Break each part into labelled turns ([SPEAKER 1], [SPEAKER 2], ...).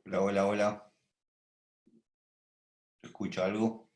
[SPEAKER 1] Hola, hola, hola. ¿Se escucha algo?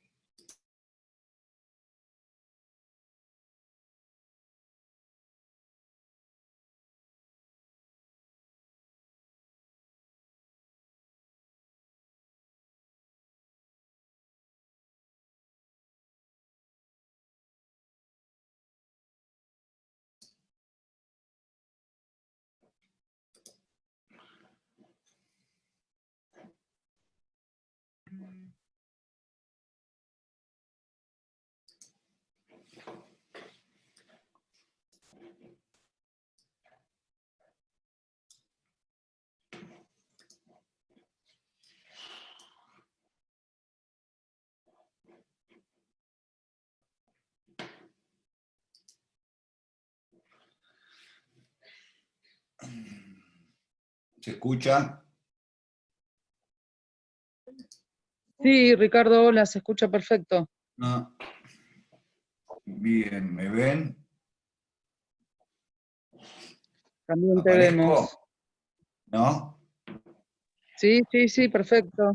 [SPEAKER 1] ¿Se escucha?
[SPEAKER 2] Sí, Ricardo, hola, se escucha perfecto.
[SPEAKER 1] No. Bien, ¿me ven?
[SPEAKER 2] También te
[SPEAKER 1] ¿Aparezco?
[SPEAKER 2] vemos.
[SPEAKER 1] ¿No?
[SPEAKER 2] Sí, sí, sí, perfecto.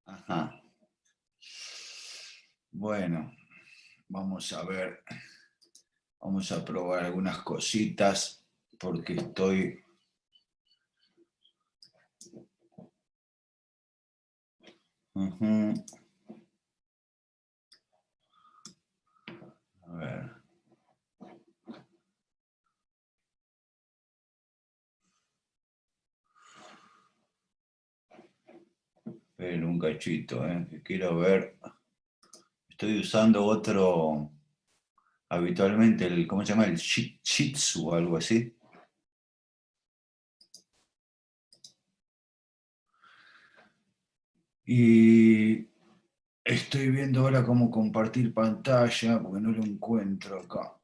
[SPEAKER 1] Ajá. Bueno, vamos a ver. Vamos a probar algunas cositas porque estoy... Ujú. A ver. Esperen un cachito, que quiero ver. Estoy usando otro, habitualmente, ¿cómo se llama? El Shih Tzu o algo así. Y estoy viendo ahora cómo compartir pantalla porque no lo encuentro acá.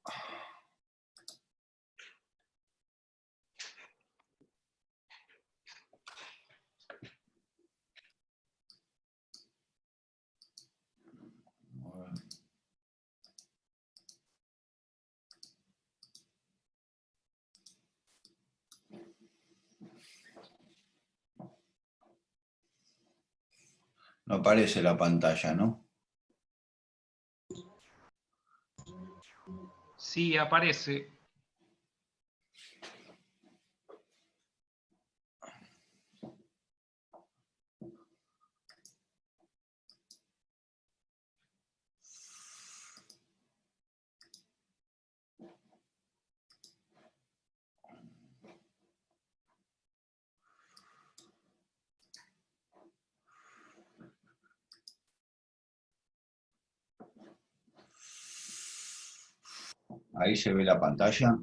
[SPEAKER 1] A ver. No aparece la pantalla, ¿no?
[SPEAKER 3] Sí, aparece.
[SPEAKER 1] Ahí se ve la pantalla.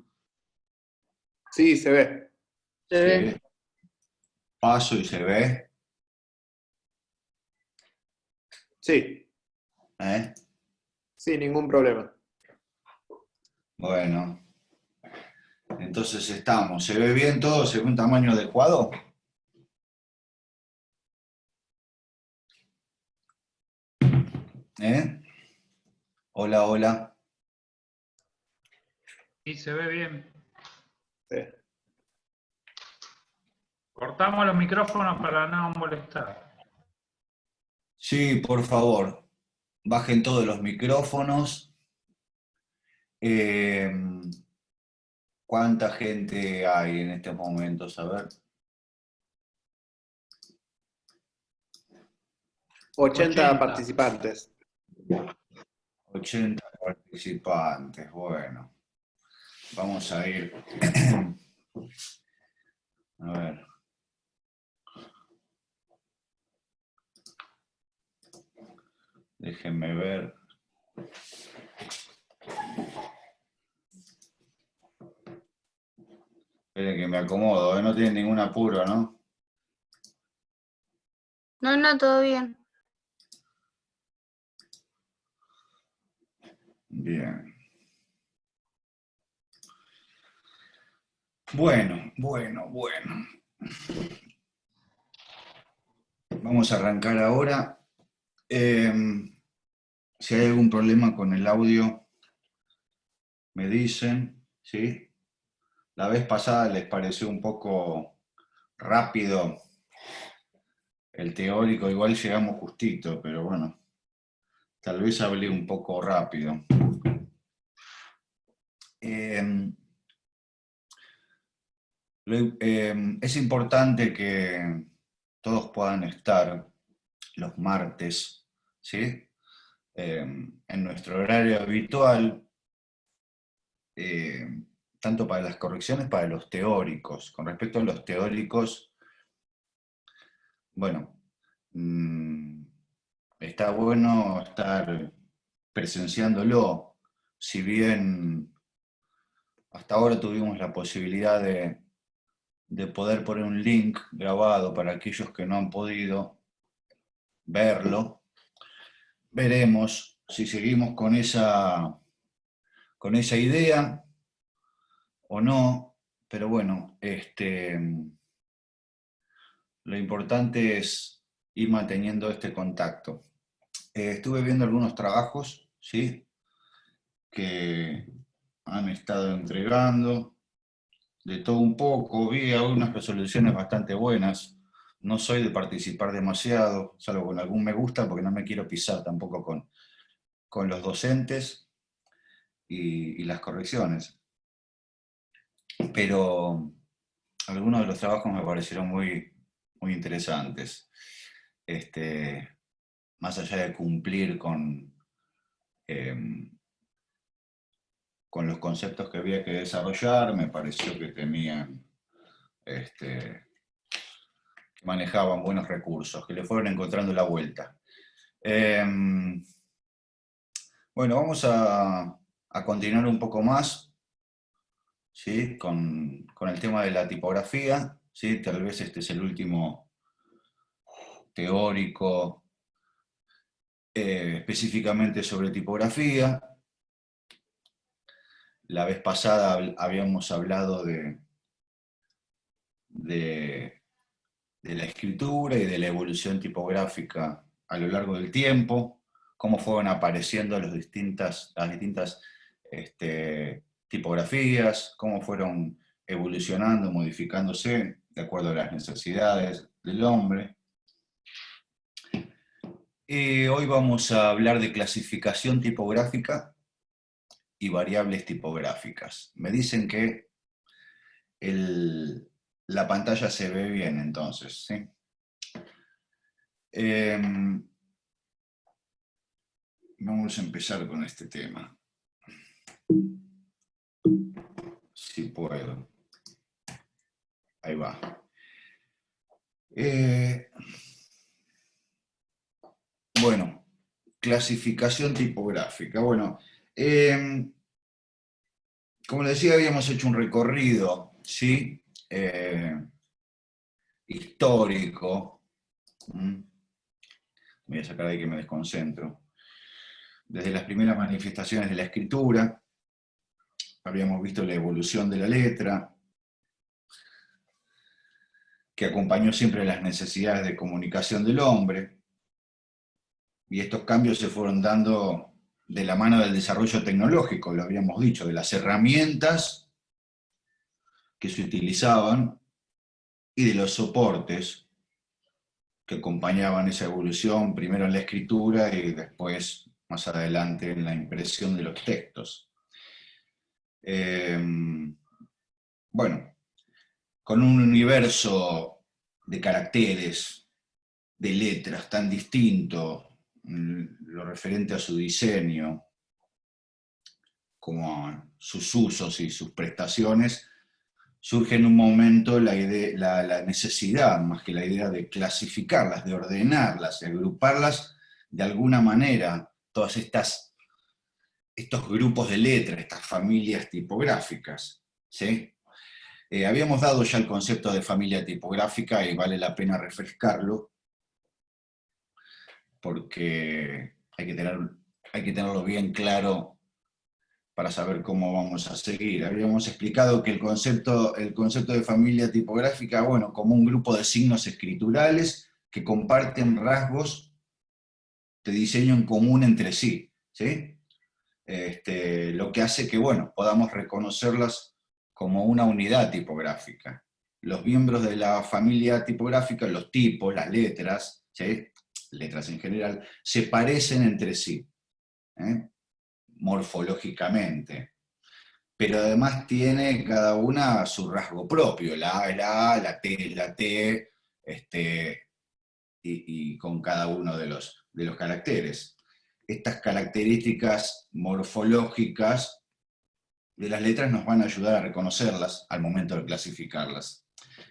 [SPEAKER 4] Sí, se ve.
[SPEAKER 2] Se ve.
[SPEAKER 1] Sí. Paso y se ve.
[SPEAKER 4] Sí,
[SPEAKER 1] ¿Eh?
[SPEAKER 4] sin ningún problema.
[SPEAKER 1] Bueno, entonces estamos. ¿Se ve bien todo? ¿Se ve un tamaño adecuado? ¿Eh? Hola, hola.
[SPEAKER 3] Sí, se ve bien.
[SPEAKER 4] Sí.
[SPEAKER 3] Cortamos los micrófonos para no molestar.
[SPEAKER 1] Sí, por favor. Bajen todos los micrófonos. ¿Cuánta gente hay en estos momentos? A ver.
[SPEAKER 4] 80 participantes.
[SPEAKER 1] 80 participantes, bueno. Vamos a ir. A ver. Déjenme ver. Esperen que me acomodo, no tienen ningún apuro, ¿no?
[SPEAKER 5] No, todo bien.
[SPEAKER 1] Bien. Bueno. Vamos a arrancar ahora. Si hay algún problema con el audio, me dicen, ¿sí? La vez pasada les pareció un poco rápido el teórico, igual llegamos justito, pero bueno, tal vez hablé un poco rápido. Es importante que todos puedan estar los martes, ¿sí? En nuestro horario habitual, tanto para las correcciones, para los teóricos. Con respecto a los teóricos, bueno, está bueno estar presenciándolo, si bien hasta ahora tuvimos la posibilidad de poder poner un link grabado para aquellos que no han podido verlo. Veremos si seguimos con esa idea o no, pero bueno, lo importante es ir manteniendo este contacto. Estuve viendo algunos trabajos, ¿sí? Que han estado entregando, de todo un poco, vi algunas resoluciones bastante buenas. No soy de participar demasiado, salvo con algún me gusta, porque no me quiero pisar tampoco con los docentes y las correcciones. Pero algunos de los trabajos me parecieron muy interesantes. Más allá de cumplir con los conceptos que había que desarrollar, me pareció que tenían, que manejaban buenos recursos, que le fueron encontrando la vuelta. Bueno, vamos a continuar un poco más, ¿sí? Con el tema de la tipografía, ¿sí? Tal vez este es el último teórico específicamente sobre tipografía. La vez pasada habíamos hablado de la escritura y de la evolución tipográfica a lo largo del tiempo, cómo fueron apareciendo las distintas tipografías, cómo fueron evolucionando, modificándose de acuerdo a las necesidades del hombre. Y hoy vamos a hablar de clasificación tipográfica y variables tipográficas. Me dicen que la pantalla se ve bien entonces, ¿sí? Vamos a empezar con este tema. Si puedo. Ahí va. Bueno, clasificación tipográfica. Bueno, como les decía, habíamos hecho un recorrido, ¿sí? Histórico. Voy a sacar ahí que me desconcentro. Desde las primeras manifestaciones de la escritura, habíamos visto la evolución de la letra, que acompañó siempre las necesidades de comunicación del hombre, y estos cambios se fueron dando de la mano del desarrollo tecnológico, lo habíamos dicho, de las herramientas que se utilizaban y de los soportes que acompañaban esa evolución, primero en la escritura y después, más adelante, en la impresión de los textos. Bueno, con un universo de caracteres, de letras tan distinto, lo referente a su diseño, como a sus usos y sus prestaciones, surge en un momento la necesidad, más que la idea de clasificarlas, de ordenarlas, de agruparlas de alguna manera, todas estos grupos de letras, estas familias tipográficas, ¿sí? Habíamos dado ya el concepto de familia tipográfica y vale la pena refrescarlo, porque hay que tenerlo bien claro para saber cómo vamos a seguir. Habíamos explicado que el concepto de familia tipográfica, bueno, como un grupo de signos escriturales que comparten rasgos de diseño en común entre sí, ¿sí? Lo que hace que, bueno, podamos reconocerlas como una unidad tipográfica. Los miembros de la familia tipográfica, los tipos, las letras, ¿sí? Letras en general, se parecen entre sí, morfológicamente, pero además tiene cada una su rasgo propio, la A es la A, la T es la T, y con cada uno de los caracteres. Estas características morfológicas de las letras nos van a ayudar a reconocerlas al momento de clasificarlas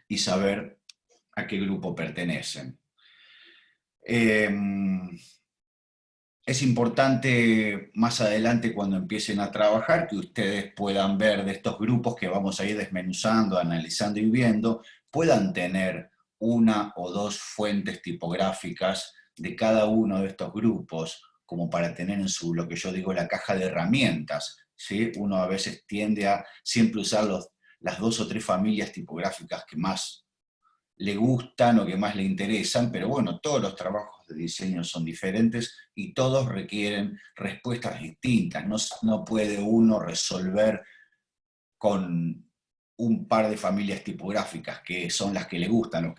[SPEAKER 1] y saber a qué grupo pertenecen. Es importante más adelante cuando empiecen a trabajar que ustedes puedan ver de estos grupos que vamos a ir desmenuzando, analizando y viendo, puedan tener una o dos fuentes tipográficas de cada uno de estos grupos, como para tener en lo que yo digo, la caja de herramientas, ¿sí? Uno a veces tiende a siempre usar las 2 o 3 familias tipográficas que más le gustan o que más le interesan, pero bueno, todos los trabajos de diseño son diferentes y todos requieren respuestas distintas. No puede uno resolver con un par de familias tipográficas que son las que le gustan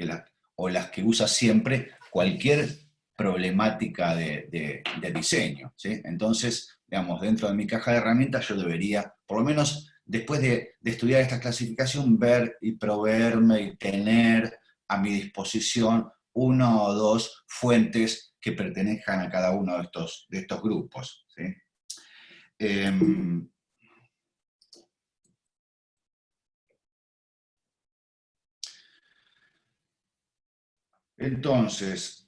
[SPEAKER 1] o las que usa siempre cualquier problemática de diseño, ¿sí? Entonces, digamos, dentro de mi caja de herramientas yo debería, por lo menos después de estudiar esta clasificación, ver y proveerme y tener a mi disposición 1 o 2 fuentes que pertenezcan a cada uno de estos grupos, ¿sí? Entonces,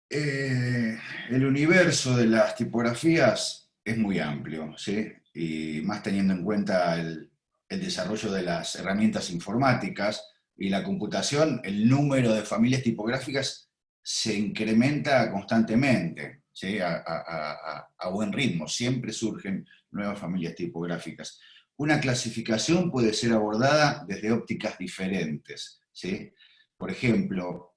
[SPEAKER 1] el universo de las tipografías es muy amplio, ¿sí? Y más teniendo en cuenta el desarrollo de las herramientas informáticas y la computación, el número de familias tipográficas se incrementa constantemente, ¿sí? A buen ritmo, siempre surgen nuevas familias tipográficas. Una clasificación puede ser abordada desde ópticas diferentes, ¿sí? Por ejemplo,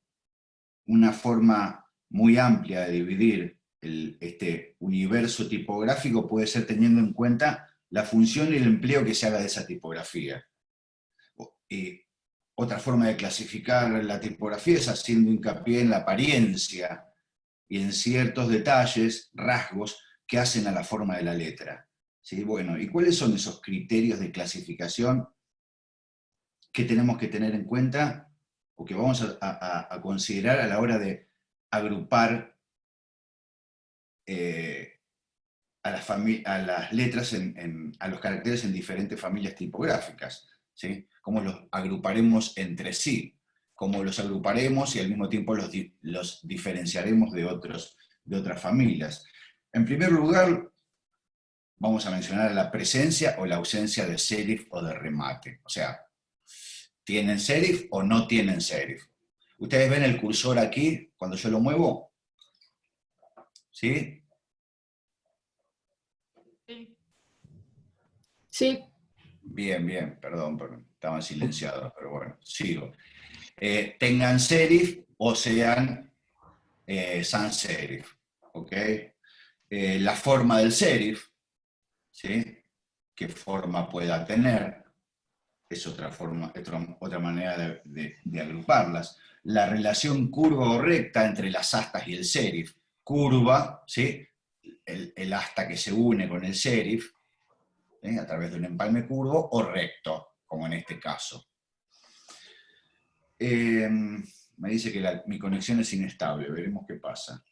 [SPEAKER 1] una forma muy amplia de dividir este universo tipográfico puede ser teniendo en cuenta la función y el empleo que se haga de esa tipografía. Otra forma de clasificar la tipografía es haciendo hincapié en la apariencia y en ciertos detalles, rasgos, que hacen a la forma de la letra. ¿Sí? Bueno, ¿y cuáles son esos criterios de clasificación que tenemos que tener en cuenta o que vamos a considerar a la hora de agrupar a las letras, a los caracteres en diferentes familias tipográficas? ¿Sí? ¿Cómo los agruparemos entre sí? ¿Cómo los agruparemos y al mismo tiempo los diferenciaremos de otras familias? En primer lugar, vamos a mencionar la presencia o la ausencia de serif o de remate. O sea, ¿tienen serif o no tienen serif? ¿Ustedes ven el cursor aquí cuando yo lo muevo? ¿Sí?
[SPEAKER 5] Sí.
[SPEAKER 1] Bien, bien, perdón, estaban silenciados, pero bueno, sigo. Tengan serif o sean sans serif, ¿ok? La forma del serif, ¿sí? ¿Qué forma pueda tener? Es otra manera de agruparlas. La relación curva o recta entre las astas y el serif. Curva, ¿sí? El asta que se une con el serif, a través de un empalme curvo o recto, como en este caso. Me dice que mi conexión es inestable, veremos qué pasa.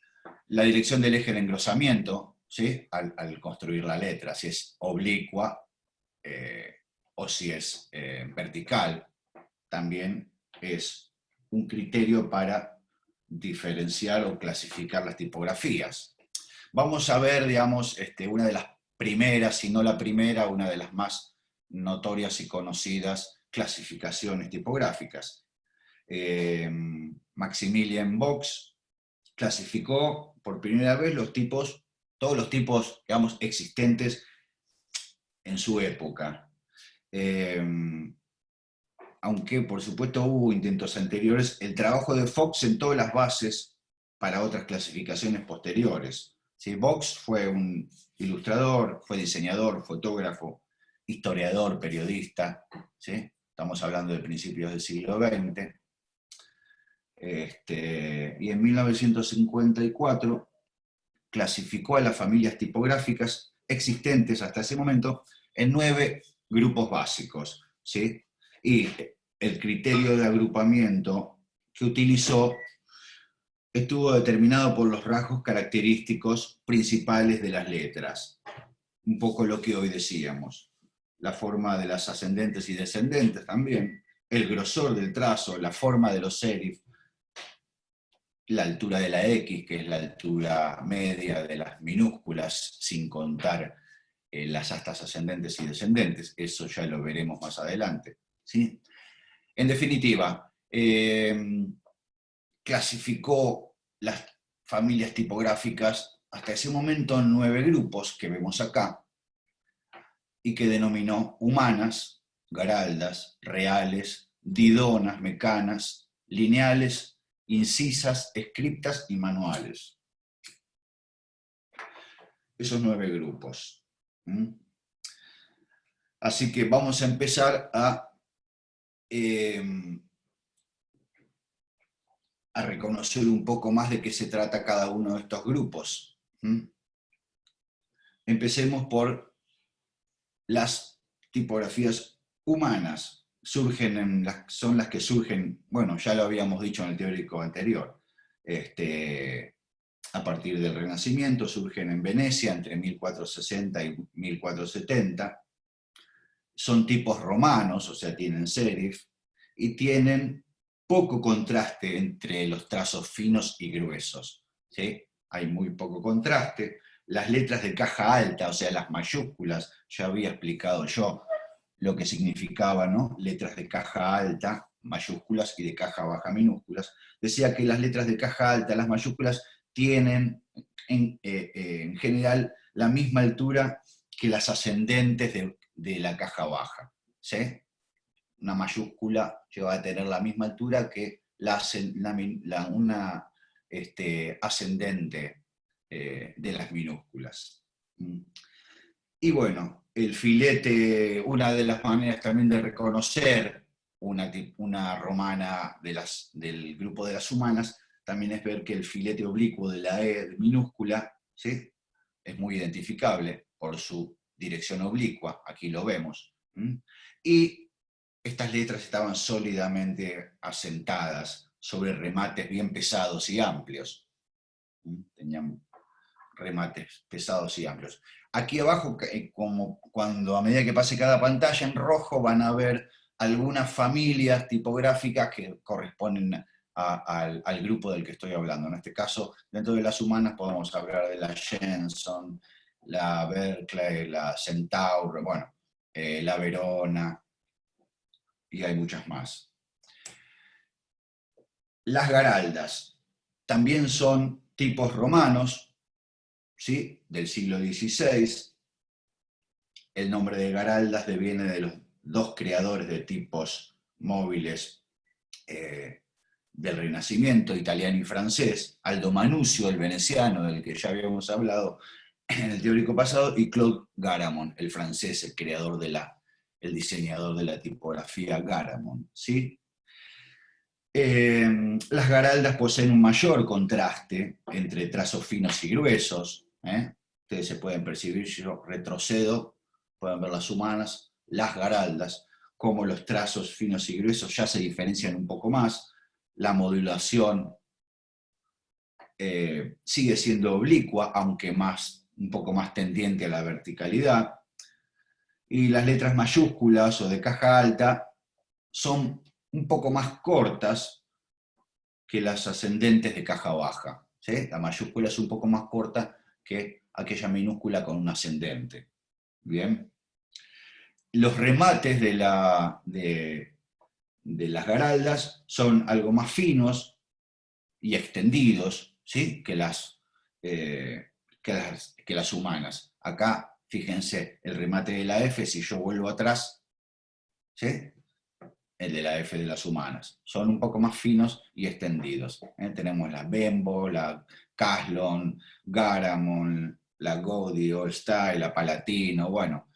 [SPEAKER 1] La dirección del eje de engrosamiento, ¿sí? Al construir la letra, si es oblicua o si es vertical, también es un criterio para diferenciar o clasificar las tipografías. Vamos a ver, digamos, una de las primeras, si no la primera, una de las más notorias y conocidas clasificaciones tipográficas. Maximilian Vox clasificó por primera vez todos los tipos, digamos, existentes en su época. Aunque por supuesto hubo intentos anteriores, el trabajo de Fox sentó las bases para otras clasificaciones posteriores. ¿Sí? Vox fue un ilustrador, fue diseñador, fotógrafo, historiador, periodista, ¿sí? Estamos hablando de principios del siglo XX. Y en 1954 clasificó a las familias tipográficas existentes hasta ese momento en 9 grupos básicos, ¿sí? Y el criterio de agrupamiento que utilizó estuvo determinado por los rasgos característicos principales de las letras. Un poco lo que hoy decíamos. La forma de las ascendentes y descendentes también, el grosor del trazo, la forma de los serif, la altura de la X, que es la altura media de las minúsculas, sin contar las astas ascendentes y descendentes. Eso ya lo veremos más adelante, ¿sí? En definitiva, clasificó las familias tipográficas hasta ese momento en 9 grupos que vemos acá, y que denominó humanas, garaldas, reales, didonas, mecanas, lineales, incisas, escriptas y manuales. Esos 9 grupos. Así que vamos a empezar a reconocer un poco más de qué se trata cada uno de estos grupos. Empecemos por las tipografías humanas. Son las que surgen, bueno, ya lo habíamos dicho en el teórico anterior, a partir del Renacimiento, surgen en Venecia entre 1460 y 1470, son tipos romanos, o sea, tienen serif, y tienen poco contraste entre los trazos finos y gruesos, ¿sí? Hay muy poco contraste. Las letras de caja alta, o sea, las mayúsculas, ya había explicado yo lo que significaban, ¿no? Letras de caja alta, mayúsculas, y de caja baja, minúsculas. Decía que las letras de caja alta, las mayúsculas, tienen en general la misma altura que las ascendentes de la caja baja, ¿sí? Una mayúscula va a tener la misma altura que una ascendente de las minúsculas. Y bueno, el filete, una de las maneras también de reconocer una romana del grupo de las humanas, también es ver que el filete oblicuo de la E minúscula, ¿sí? Es muy identificable por su dirección oblicua, aquí lo vemos. Y estas letras estaban sólidamente asentadas sobre remates bien pesados y amplios. Tenían remates pesados y amplios. Aquí abajo, como a medida que pase cada pantalla en rojo, van a ver algunas familias tipográficas que corresponden al grupo del que estoy hablando. En este caso, dentro de las humanas podemos hablar de la Jenson, la Berkeley, la Centaur, bueno, la Verona, y hay muchas más. Las garaldas también son tipos romanos, ¿sí? Del siglo XVI. El nombre de garaldas deviene de los 2 creadores de tipos móviles del Renacimiento, italiano y francés, Aldo Manuzio, el veneciano, del que ya habíamos hablado en el teórico pasado, y Claude Garamond, el francés, el diseñador de la tipografía Garamond, ¿sí? Las garaldas poseen un mayor contraste entre trazos finos y gruesos. Ustedes se pueden percibir, yo retrocedo pueden ver las humanas, las garaldas, como los trazos finos y gruesos ya se diferencian un poco más, la modulación sigue siendo oblicua, aunque un poco más tendiente a la verticalidad, y las letras mayúsculas o de caja alta son un poco más cortas que las ascendentes de caja baja, ¿sí? La mayúscula es un poco más corta que aquella minúscula con un ascendente. Bien. Los remates de las garaldas son algo más finos y extendidos, ¿sí? que las humanas. Acá, fíjense, el remate de la F, si yo vuelvo atrás, ¿sí? El de la F de las humanas. Son un poco más finos y extendidos. Tenemos la Bembo, la Caslon, Garamond, la Gaudy, All Style, la Palatino, bueno,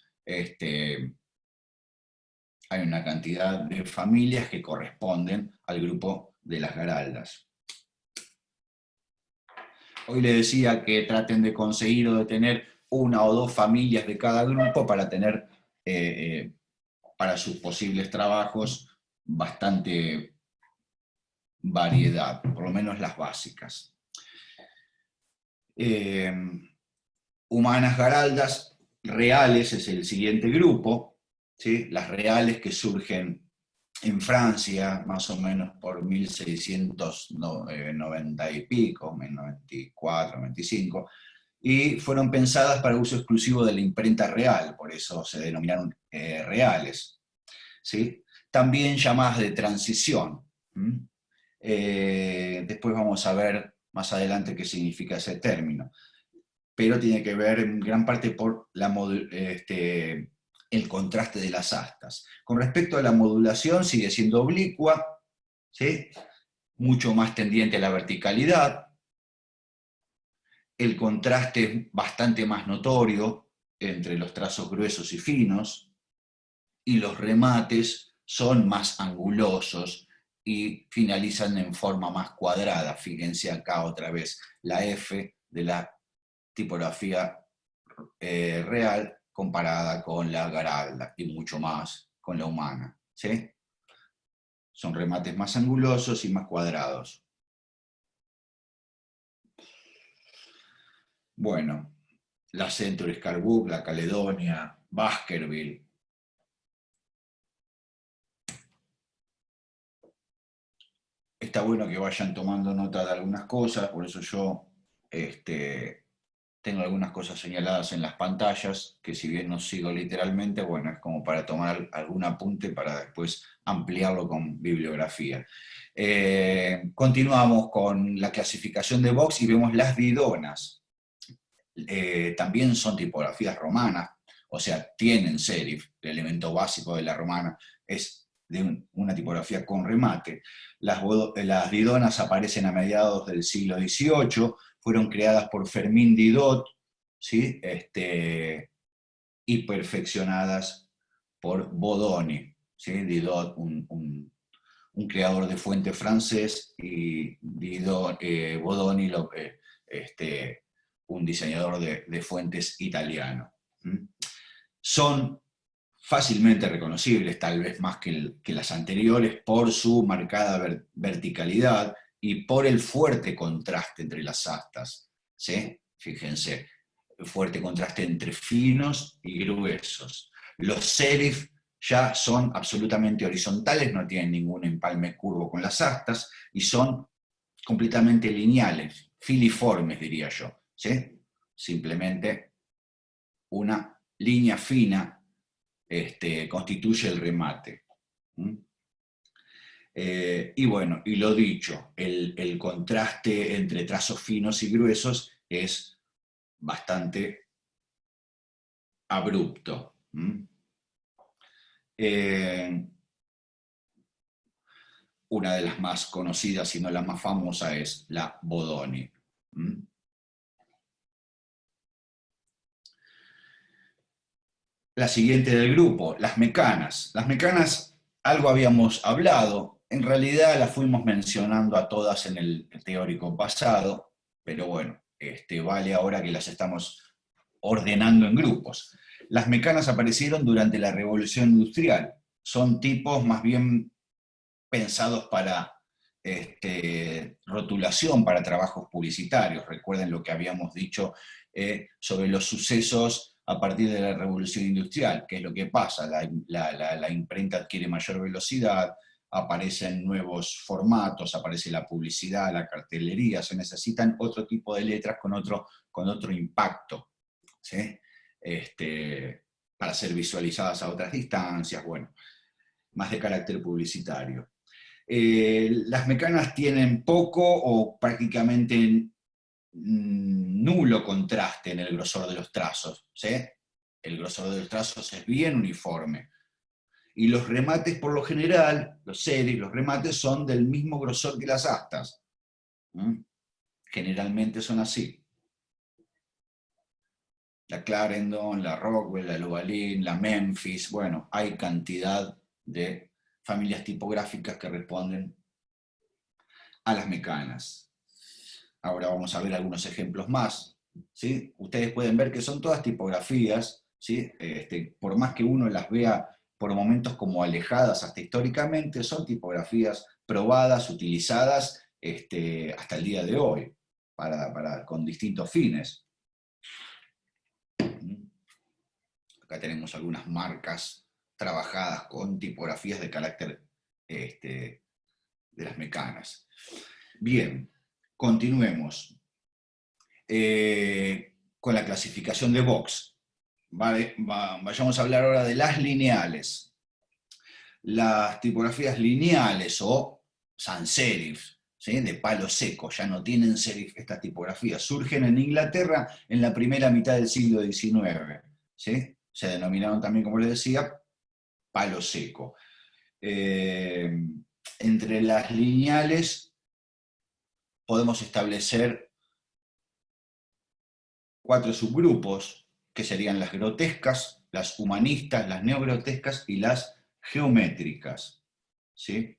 [SPEAKER 1] hay una cantidad de familias que corresponden al grupo de las garaldas. Hoy les decía que traten de conseguir o de tener una o dos familias de cada grupo para tener, para sus posibles trabajos, bastante variedad, por lo menos las básicas. Humanas garaldas reales es el siguiente grupo, ¿sí? Las reales que surgen en Francia, más o menos por 1690 y pico, 94, 95, y fueron pensadas para uso exclusivo de la imprenta real, por eso se denominaron reales, ¿sí? También llamadas de transición. Después vamos a ver más adelante qué significa ese término, pero tiene que ver en gran parte por el contraste de las astas. Con respecto a la modulación, sigue siendo oblicua, ¿sí? Mucho más tendiente a la verticalidad. El contraste es bastante más notorio entre los trazos gruesos y finos, y los remates son más angulosos y finalizan en forma más cuadrada. Fíjense acá otra vez la F de la tipografía real comparada con la garalda y mucho más con la humana, ¿sí? Son remates más angulosos y más cuadrados. Bueno, la Century Scarborough, la Caledonia, Baskerville. Está bueno que vayan tomando nota de algunas cosas, por eso yo tengo algunas cosas señaladas en las pantallas, que si bien no sigo literalmente, bueno, es como para tomar algún apunte para después ampliarlo con bibliografía. Continuamos con la clasificación de Box y vemos las didonas. También son tipografías romanas, o sea, tienen serif. El elemento básico de la romana es de una tipografía con remate. Las didonas aparecen a mediados del siglo XVIII, fueron creadas por Fermín Didot, ¿sí? Y perfeccionadas por Bodoni, ¿sí? Didot, un creador de fuente francés, y Bodoni, un diseñador de fuentes italiano. Son fácilmente reconocibles, tal vez más que las anteriores, por su marcada verticalidad y por el fuerte contraste entre las astas, ¿sí? Fíjense, fuerte contraste entre finos y gruesos. Los serif ya son absolutamente horizontales, no tienen ningún empalme curvo con las astas, y son completamente lineales, filiformes diría yo, ¿sí? Simplemente una línea fina constituye el remate. Y bueno, y lo dicho, el contraste entre trazos finos y gruesos es bastante abrupto. Una de las más conocidas, si no la más famosa, es la Bodoni. La siguiente del grupo, las mecanas. Las mecanas, algo habíamos hablado, en realidad las fuimos mencionando a todas en el teórico pasado, pero bueno, vale ahora que las estamos ordenando en grupos. Las mecanas aparecieron durante la Revolución Industrial. Son tipos más bien pensados para rotulación, para trabajos publicitarios. Recuerden lo que habíamos dicho sobre los sucesos a partir de la Revolución Industrial. ¿Qué es lo que pasa? La imprenta adquiere mayor velocidad, aparecen nuevos formatos, aparece la publicidad, la cartelería, se necesitan otro tipo de letras con otro impacto, ¿sí? Para ser visualizadas a otras distancias, bueno, más de carácter publicitario. Las mecanas tienen poco o prácticamente nulo contraste en el grosor de los trazos, ¿sí? El grosor de los trazos es bien uniforme. Y los remates, por lo general, los serifs, los remates son del mismo grosor que las astas. Generalmente son así. La Clarendon, la Rockwell, la Luvalin, la Memphis, bueno, hay cantidad de familias tipográficas que responden a las mecanas. Ahora vamos a ver algunos ejemplos más, ¿sí? Ustedes pueden ver que son todas tipografías, ¿sí? Por más que uno las vea por momentos como alejadas hasta históricamente, son tipografías probadas, utilizadas hasta el día de hoy, con distintos fines. Acá tenemos algunas marcas trabajadas con tipografías de carácter de las mecanas. Bien, continuemos con la clasificación de Box. Vale, vayamos a hablar ahora de las lineales. Las tipografías lineales o sans serif, ¿sí? De palo seco, ya no tienen serif estas tipografías. Surgen en Inglaterra en la primera mitad del siglo XIX, ¿sí? Se denominaron también, como les decía, palo seco. Entre las lineales podemos establecer 4 subgrupos, que serían las grotescas, las humanistas, las neogrotescas y las geométricas, ¿sí?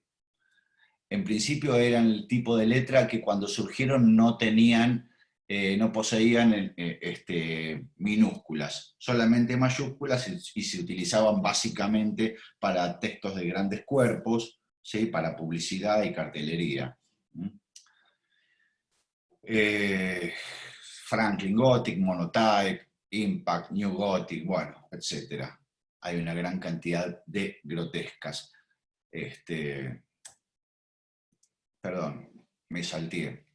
[SPEAKER 1] En principio eran el tipo de letra que cuando surgieron no tenían, no poseían minúsculas, solamente mayúsculas, y se utilizaban básicamente para textos de grandes cuerpos, ¿sí? Para publicidad y cartelería. Franklin Gothic, Monotype, Impact, New Gothic, bueno, etc. Hay una gran cantidad de grotescas. Perdón, me salté.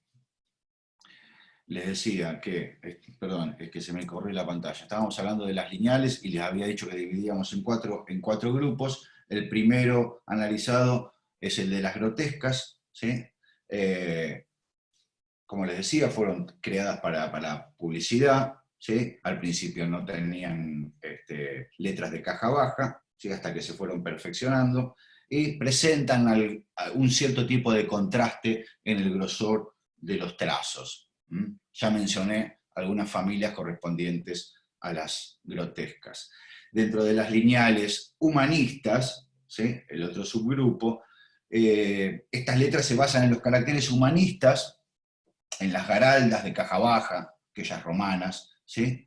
[SPEAKER 1] Les decía que, perdón, es que se me corrió la pantalla. Estábamos hablando de las lineales y les había dicho que dividíamos en cuatro grupos. El primero analizado es el de las grotescas, ¿sí? Como les decía, fueron creadas para publicidad, ¿sí? Al principio no tenían letras de caja baja, ¿sí? Hasta que se fueron perfeccionando, y presentan un cierto tipo de contraste en el grosor de los trazos. Ya mencioné algunas familias correspondientes a las grotescas. Dentro de las lineales humanistas, ¿sí? El otro subgrupo, estas letras se basan en los caracteres humanistas, en las garaldas de caja baja, aquellas romanas, ¿sí?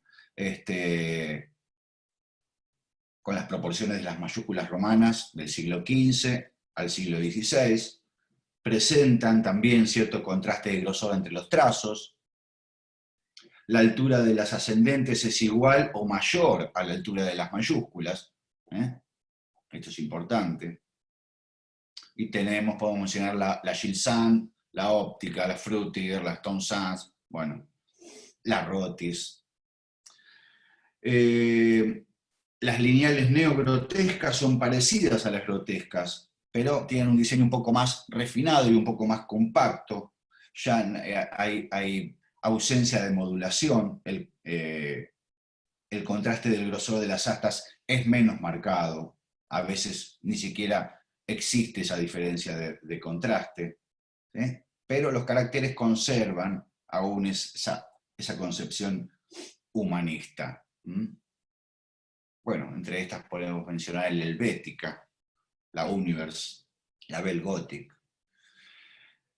[SPEAKER 1] Con las proporciones de las mayúsculas romanas del siglo XV al siglo XVI, presentan también cierto contraste de grosor entre los trazos. La altura de las ascendentes es igual o mayor a la altura de las mayúsculas. Esto es importante. Y podemos mencionar la Gilson, la óptica, la Frutiger, la Stone Sans, bueno, la Rotis. Las lineales neogrotescas son parecidas a las grotescas, pero tienen un diseño un poco más refinado y un poco más compacto. Ya hay ausencia de modulación, el contraste del grosor de las astas es menos marcado, a veces ni siquiera existe esa diferencia de contraste, ¿sí? Pero los caracteres conservan aún esa concepción humanista. Bueno, entre estas podemos mencionar el Helvética, la Univers, la Bell Gothic.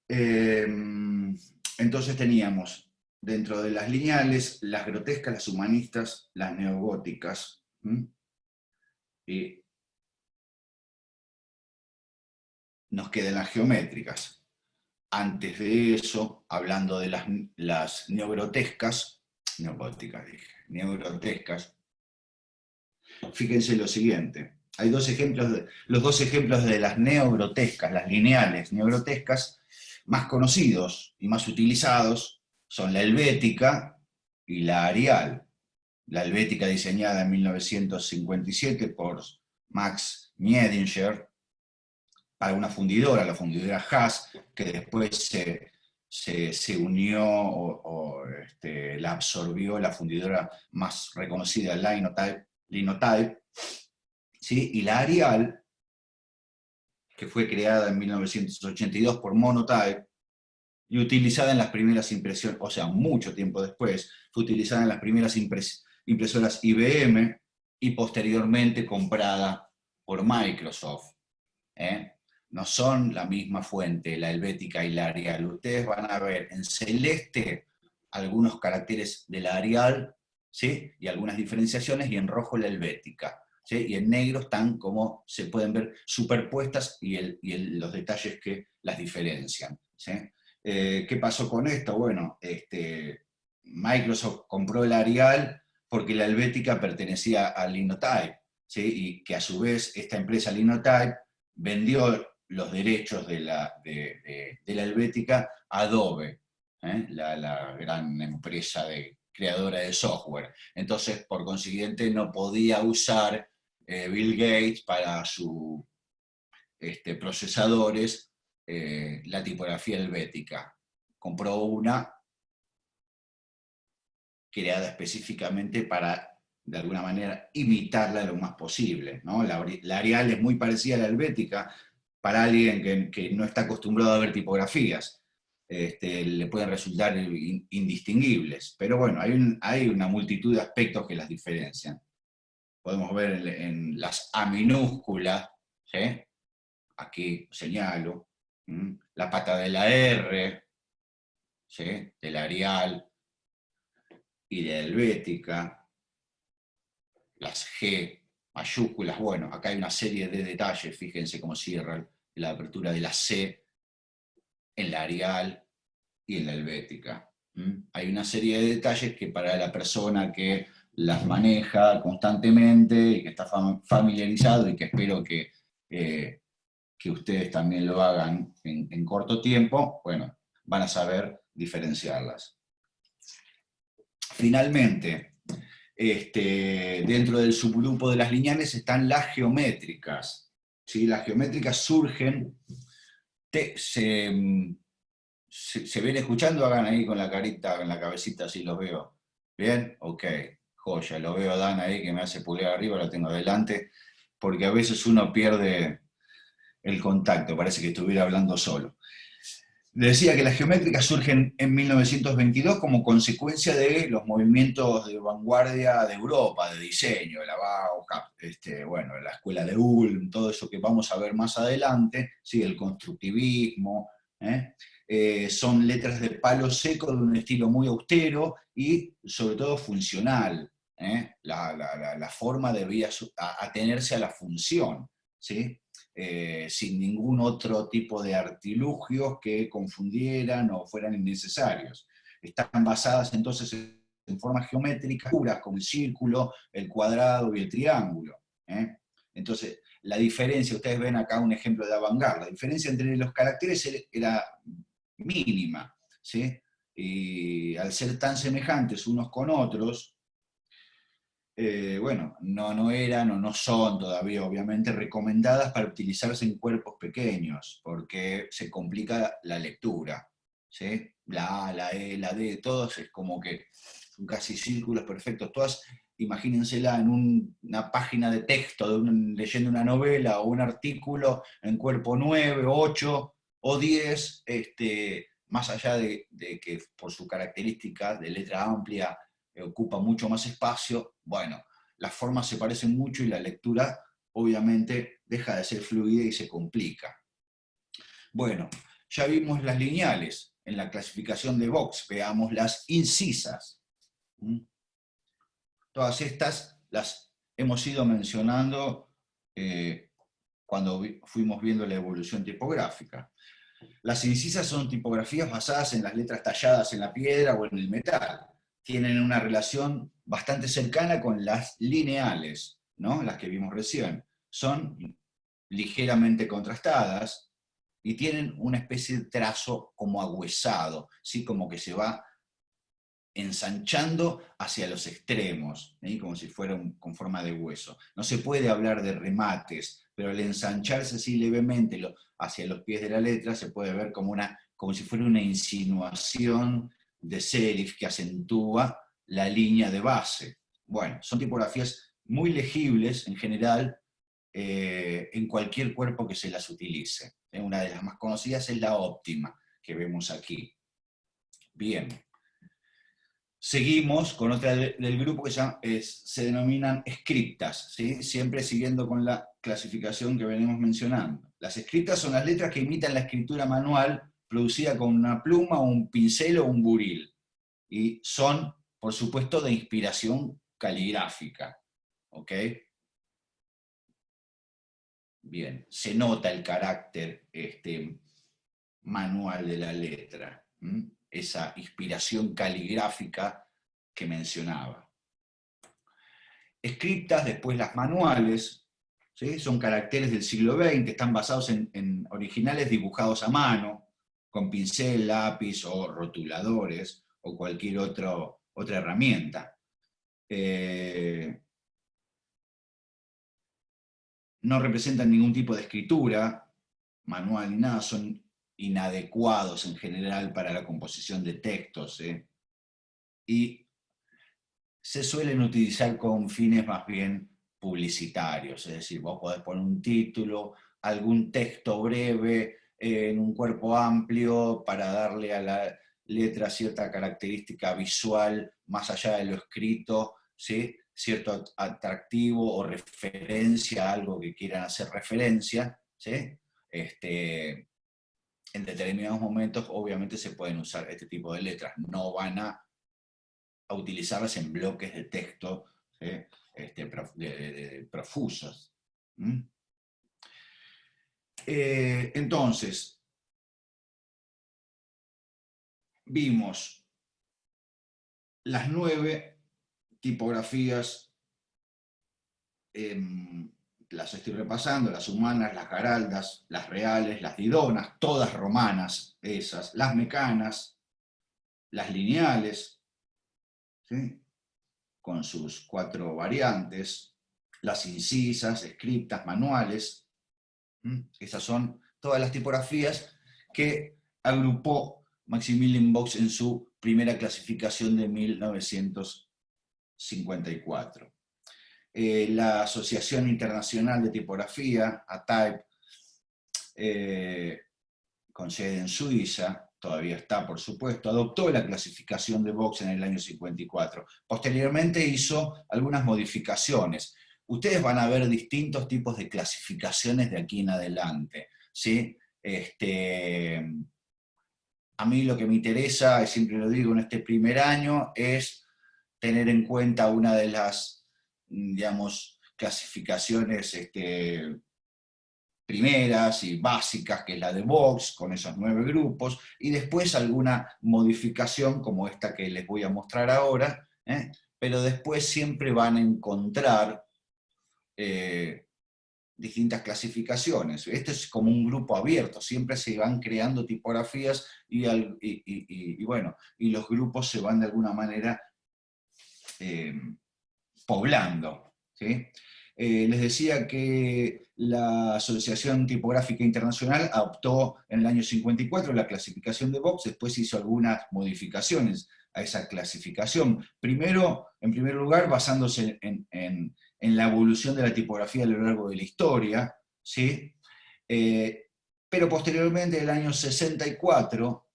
[SPEAKER 1] Entonces teníamos dentro de las lineales las grotescas, las humanistas, las neogóticas, ¿Mm? Y nos quedan las geométricas. Antes de eso, hablando de las neogrotescas, neogrotescas, fíjense lo siguiente. Hay dos ejemplos, los dos ejemplos de las neogrotescas, las lineales neogrotescas, más conocidos y más utilizados son la helvética y la arial. La helvética diseñada en 1957 por Max Miedinger para una fundidora, la fundidora Haas, que después se unió la absorbió la fundidora más reconocida, Linotype, ¿sí? Y la Arial, que fue creada en 1982 por Monotype, y utilizada en las primeras impresiones, o sea, mucho tiempo después, fue utilizada en las primeras impresoras IBM y posteriormente comprada por Microsoft. No son la misma fuente, la helvética y la Arial. Ustedes van a ver en celeste algunos caracteres de la Arial, ¿sí? Y algunas diferenciaciones, y en rojo la helvética. ¿Sí? Y en negro están, como se pueden ver, superpuestas y los detalles que las diferencian. ¿Sí? ¿Qué pasó con esto? Bueno, Microsoft compró el Arial porque la helvética pertenecía a Linotype, ¿sí? Y que a su vez esta empresa Linotype vendió los derechos de la helvética a Adobe, la gran empresa creadora de software. Entonces, por consiguiente, no podía usar Bill Gates para sus procesadores la tipografía helvética. Compró una creada específicamente para, de alguna manera, imitarla lo más posible, ¿no? La Arial es muy parecida a la helvética para alguien que no está acostumbrado a ver tipografías. Le pueden resultar indistinguibles, pero bueno, hay una multitud de aspectos que las diferencian. Podemos ver en las A minúsculas, ¿sí? Aquí señalo, la pata de la R, ¿sí? De la Arial y de la helvética, las G mayúsculas. Bueno, acá hay una serie de detalles, fíjense cómo cierra la apertura de la C en la Arial y en la helvética. Hay una serie de detalles que para la persona que las maneja constantemente y que está familiarizado, y que espero que ustedes también lo hagan en corto tiempo, bueno, van a saber diferenciarlas. Finalmente, dentro del subgrupo de las lineales están las geométricas. ¿Sí? Las geométricas surgen, se ven escuchando, hagan ahí con la carita, con la cabecita, así los veo. ¿Bien? Ok, joya, lo veo a Dan ahí que me hace pulgar arriba, lo tengo delante, porque a veces uno pierde el contacto, parece que estuviera hablando solo. Decía que las geométricas surgen en 1922 como consecuencia de los movimientos de vanguardia de Europa, de diseño, de la Bauhaus, bueno, la escuela de Ulm, todo eso que vamos a ver más adelante, ¿sí? El constructivismo, son letras de palo seco de un estilo muy austero y sobre todo funcional. La forma debía atenerse a la función, ¿sí? Sin ningún otro tipo de artilugios que confundieran o fueran innecesarios. Están basadas entonces en formas geométricas puras, como el círculo, el cuadrado y el triángulo. Entonces, la diferencia, ustedes ven acá un ejemplo de avant-garde, la diferencia entre los caracteres era mínima, ¿sí? Y al ser tan semejantes unos con otros, bueno, no eran o no son todavía, obviamente, recomendadas para utilizarse en cuerpos pequeños, porque se complica la lectura, ¿sí? La A, la E, la D, todos es como que son casi círculos perfectos, todas, imagínensela en una página de texto, leyendo una novela o un artículo en cuerpo 9, 8 o 10, más allá de que por su característica de letra amplia, ocupa mucho más espacio, bueno, las formas se parecen mucho y la lectura obviamente deja de ser fluida y se complica. Bueno, ya vimos las lineales en la clasificación de Vox, veamos las incisas. Todas estas las hemos ido mencionando cuando fuimos viendo la evolución tipográfica. Las incisas son tipografías basadas en las letras talladas en la piedra o en el metal. Tienen una relación bastante cercana con las lineales, ¿no? Las que vimos recién. Son ligeramente contrastadas y tienen una especie de trazo como agüezado, ¿sí? Como que se va ensanchando hacia los extremos, ¿sí? Como si fuera con forma de hueso. No se puede hablar de remates, pero el ensancharse así levemente hacia los pies de la letra se puede ver como si fuera una insinuación de serif que acentúa la línea de base. Bueno, son tipografías muy legibles en general en cualquier cuerpo que se las utilice. Una de las más conocidas es la óptima, que vemos aquí. Bien. Seguimos con otra del grupo que se denominan scriptas, ¿sí? Siempre siguiendo con la clasificación que venimos mencionando. Las scriptas son las letras que imitan la escritura manual producida con una pluma, un pincel o un buril. Y son, por supuesto, de inspiración caligráfica. ¿Ok? Bien, se nota el carácter manual de la letra. Esa inspiración caligráfica que mencionaba. Escritas, después las manuales, ¿sí? Son caracteres del siglo XX, están basados en originales dibujados a mano, con pincel, lápiz o rotuladores, o cualquier otra herramienta. No representan ningún tipo de escritura, manual ni nada, son inadecuados en general para la composición de textos, y se suelen utilizar con fines más bien publicitarios, es decir, vos podés poner un título, algún texto breve en un cuerpo amplio para darle a la letra cierta característica visual más allá de lo escrito, ¿sí? Cierto atractivo o referencia a algo que quieran hacer referencia, ¿sí? En determinados momentos obviamente se pueden usar este tipo de letras, no van a utilizarlas en bloques de texto, ¿sí? Profusos. Entonces, vimos las 9 tipografías, las estoy repasando, las humanas, las garaldas, las reales, las didonas, todas romanas esas, las mecanas, las lineales, ¿sí? Con sus 4 variantes, las incisas, escritas, manuales. Esas son todas las tipografías que agrupó Maximilian Vox en su primera clasificación de 1954. La Asociación Internacional de Tipografía, ATYPE, con sede en Suiza, todavía está por supuesto, adoptó la clasificación de Vox en el año 54. Posteriormente hizo algunas modificaciones. Ustedes van a ver distintos tipos de clasificaciones de aquí en adelante, ¿sí? A mí lo que me interesa, y siempre lo digo en este primer año, es tener en cuenta una de las, digamos, clasificaciones primeras y básicas, que es la de Vox, con esos 9 grupos, y después alguna modificación como esta que les voy a mostrar ahora, pero después siempre van a encontrar distintas clasificaciones. Este es como un grupo abierto, siempre se van creando tipografías y bueno, y los grupos se van de alguna manera poblando, ¿sí? Les decía que la Asociación Tipográfica Internacional adoptó en el año 54 la clasificación de Vox, después hizo algunas modificaciones a esa clasificación. Primero, en primer lugar, basándose en la evolución de la tipografía a lo largo de la historia, ¿sí? Pero posteriormente, en el año 64,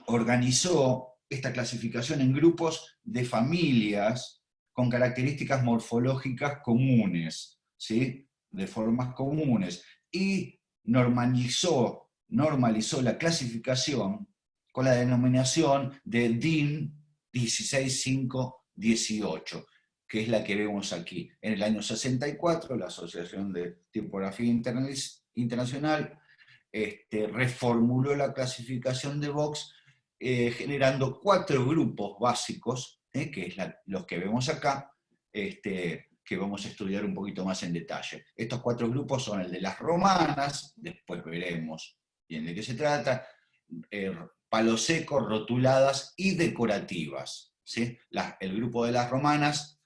[SPEAKER 1] organizó esta clasificación en grupos de familias con características morfológicas comunes, ¿sí? De formas comunes, y normalizó la clasificación con la denominación de DIN 16518. que es la que vemos aquí. En el año 64, la Asociación de Tipografía Internacional reformuló la clasificación de Vox, generando 4 grupos básicos, que es los que vemos acá, que vamos a estudiar un poquito más en detalle. Estos 4 grupos son el de las romanas, después veremos bien de qué se trata, palo seco, rotuladas y decorativas, ¿sí? El grupo de las romanas,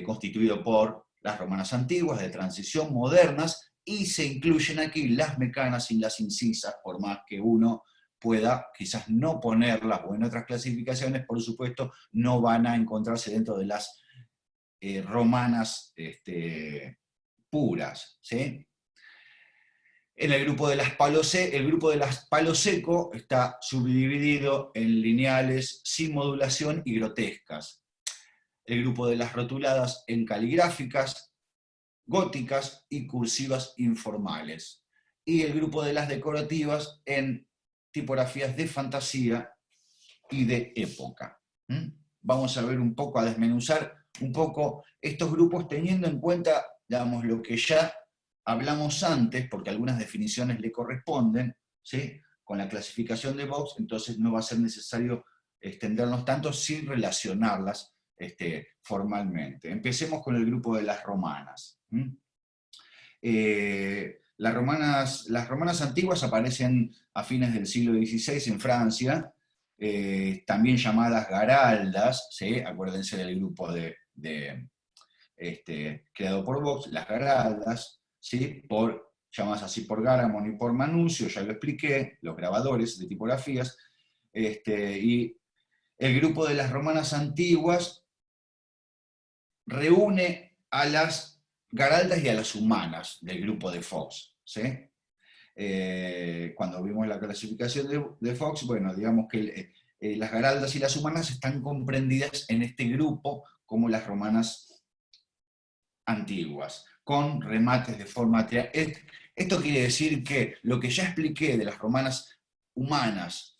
[SPEAKER 1] constituido por las romanas antiguas, de transición, modernas, y se incluyen aquí las mecanas y las incisas, por más que uno pueda quizás no ponerlas, o en otras clasificaciones, por supuesto, no van a encontrarse dentro de las romanas puras, ¿sí? En el grupo de las palo seco está subdividido en lineales sin modulación y grotescas. El grupo de las rotuladas en caligráficas, góticas y cursivas informales. Y el grupo de las decorativas en tipografías de fantasía y de época. Vamos a ver un poco, a desmenuzar un poco estos grupos teniendo en cuenta, digamos, lo que ya hablamos antes, porque algunas definiciones le corresponden, ¿sí? Con la clasificación de Vox, entonces no va a ser necesario extendernos tanto sin relacionarlas formalmente. Empecemos con el grupo de las romanas. Las romanas antiguas aparecen a fines del siglo XVI en Francia, también llamadas garaldas, ¿sí? Acuérdense del grupo creado por Vox, las garaldas, ¿sí? Llamadas así por Garamond y por Manuncio, ya lo expliqué, los grabadores de tipografías, y el grupo de las romanas antiguas reúne a las garaldas y a las humanas del grupo de Fox, ¿sí? Cuando vimos la clasificación de Fox, bueno, digamos que las garaldas y las humanas están comprendidas en este grupo como las romanas antiguas, con remates de forma triangular. Esto quiere decir que lo que ya expliqué de las romanas humanas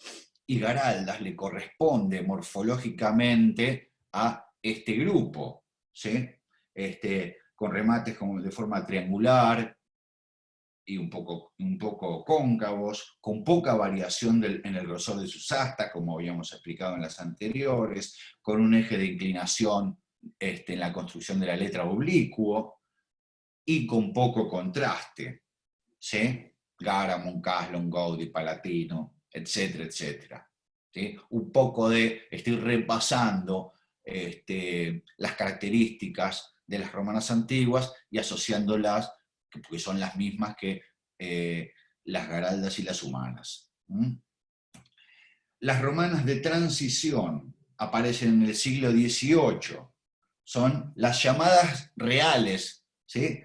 [SPEAKER 1] y garaldas le corresponde morfológicamente a este grupo, ¿sí? Con remates como de forma triangular y un poco cóncavos, con poca variación en el grosor de sus astas, como habíamos explicado en las anteriores, con un eje de inclinación en la construcción de la letra oblicuo, y con poco contraste, ¿sí? Garamond, Caslon, Gaudí, Palatino, etcétera, etcétera. ¿Sí? Un poco estoy repasando las características de las romanas antiguas y asociándolas, porque son las mismas que las garaldas y las humanas. Las romanas de transición aparecen en el siglo XVIII. Son las llamadas reales, ¿sí?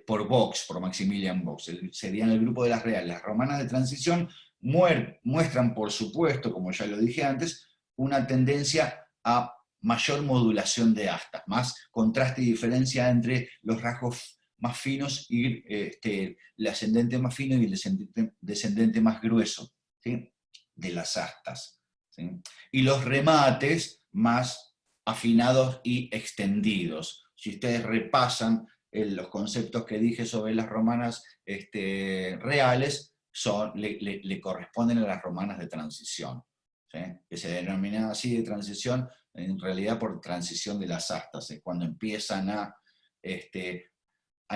[SPEAKER 1] Por Vox, por Maximilian Vox. Serían el grupo de las reales. Las romanas de transición muestran, por supuesto, como ya lo dije antes, una tendencia a mayor modulación de astas, más contraste y diferencia entre los rasgos más finos y el ascendente más fino y el descendente más grueso, ¿sí? De las astas, ¿sí? Y los remates más afinados y extendidos. Si ustedes repasan los conceptos que dije sobre las romanas reales, le corresponden a las romanas de transición, ¿sí? Que se denominan así de transición, en realidad por transición de las astas, es cuando empiezan a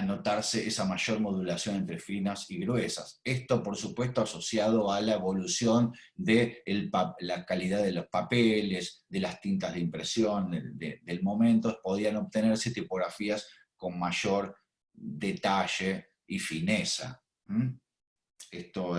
[SPEAKER 1] notarse esa mayor modulación entre finas y gruesas. Esto, por supuesto, asociado a la evolución de la calidad de los papeles, de las tintas de impresión, del momento, podían obtenerse tipografías con mayor detalle y fineza.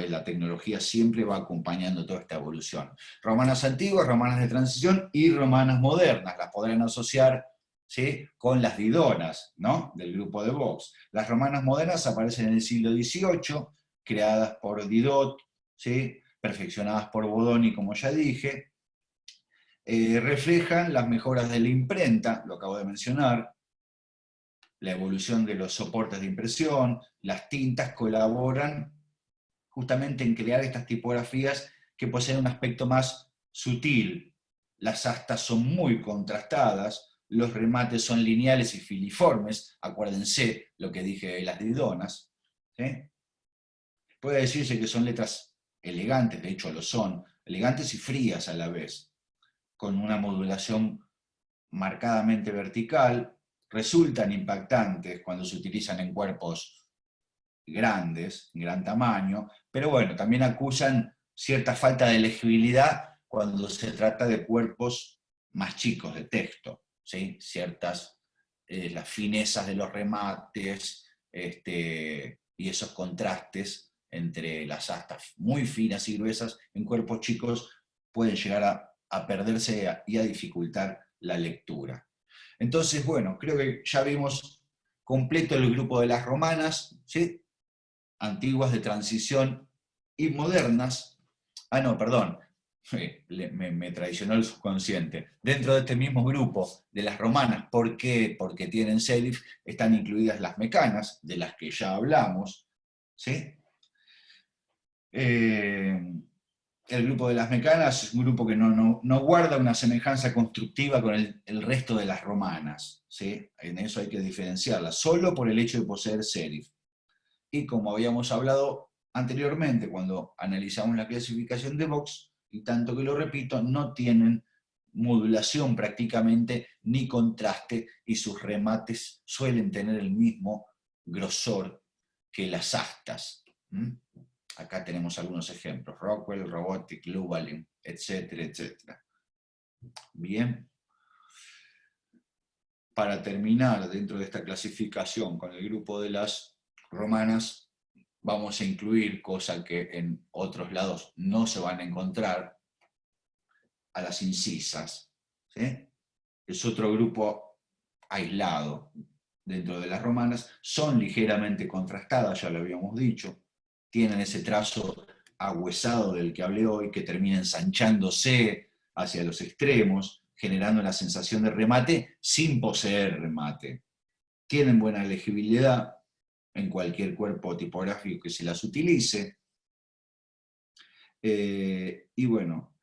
[SPEAKER 1] La tecnología siempre va acompañando toda esta evolución. Romanas antiguas, romanas de transición y romanas modernas, las podrán asociar, ¿sí? Con las didonas, ¿no? Del grupo de Vox. Las romanas modernas aparecen en el siglo XVIII, creadas por Didot, ¿sí? Perfeccionadas por Bodoni, como ya dije. Reflejan las mejoras de la imprenta, lo acabo de mencionar, la evolución de los soportes de impresión, las tintas colaboran justamente en crear estas tipografías que poseen un aspecto más sutil. Las astas son muy contrastadas, los remates son lineales y filiformes, acuérdense lo que dije de las didonas, ¿sí? Puede decirse que son letras elegantes, de hecho lo son, elegantes y frías a la vez, con una modulación marcadamente vertical, resultan impactantes cuando se utilizan en cuerpos grandes, gran tamaño, pero bueno, también acusan cierta falta de legibilidad cuando se trata de cuerpos más chicos de texto, ¿sí? Ciertas, las finezas de los remates, y esos contrastes entre las astas muy finas y gruesas en cuerpos chicos pueden llegar a perderse y a dificultar la lectura. Entonces, bueno, creo que ya vimos completo el grupo de las romanas, ¿sí? Antiguas, de transición y modernas. Ah, no, perdón, me traicionó el subconsciente. Dentro de este mismo grupo de las romanas, ¿por qué? Porque tienen serif, están incluidas las mecanas, de las que ya hablamos, ¿sí? El grupo de las mecanas es un grupo que no guarda una semejanza constructiva con el resto de las romanas, ¿sí? En eso hay que diferenciarlas, solo por el hecho de poseer serif. Y como habíamos hablado anteriormente, cuando analizamos la clasificación de Vox, y tanto que lo repito, no tienen modulación prácticamente ni contraste, y sus remates suelen tener el mismo grosor que las astas. Acá tenemos algunos ejemplos: Rockwell, Robotic, Lubalin, etcétera, etcétera. Bien. Para terminar, dentro de esta clasificación con el grupo de las romanas, vamos a incluir, cosa que en otros lados no se van a encontrar, a las incisas, ¿sí? Es otro grupo aislado dentro de las romanas, son ligeramente contrastadas, ya lo habíamos dicho, tienen ese trazo ahuesado del que hablé hoy, que termina ensanchándose hacia los extremos, generando la sensación de remate sin poseer remate. Tienen buena legibilidad en cualquier cuerpo tipográfico que se las utilice. Y bueno,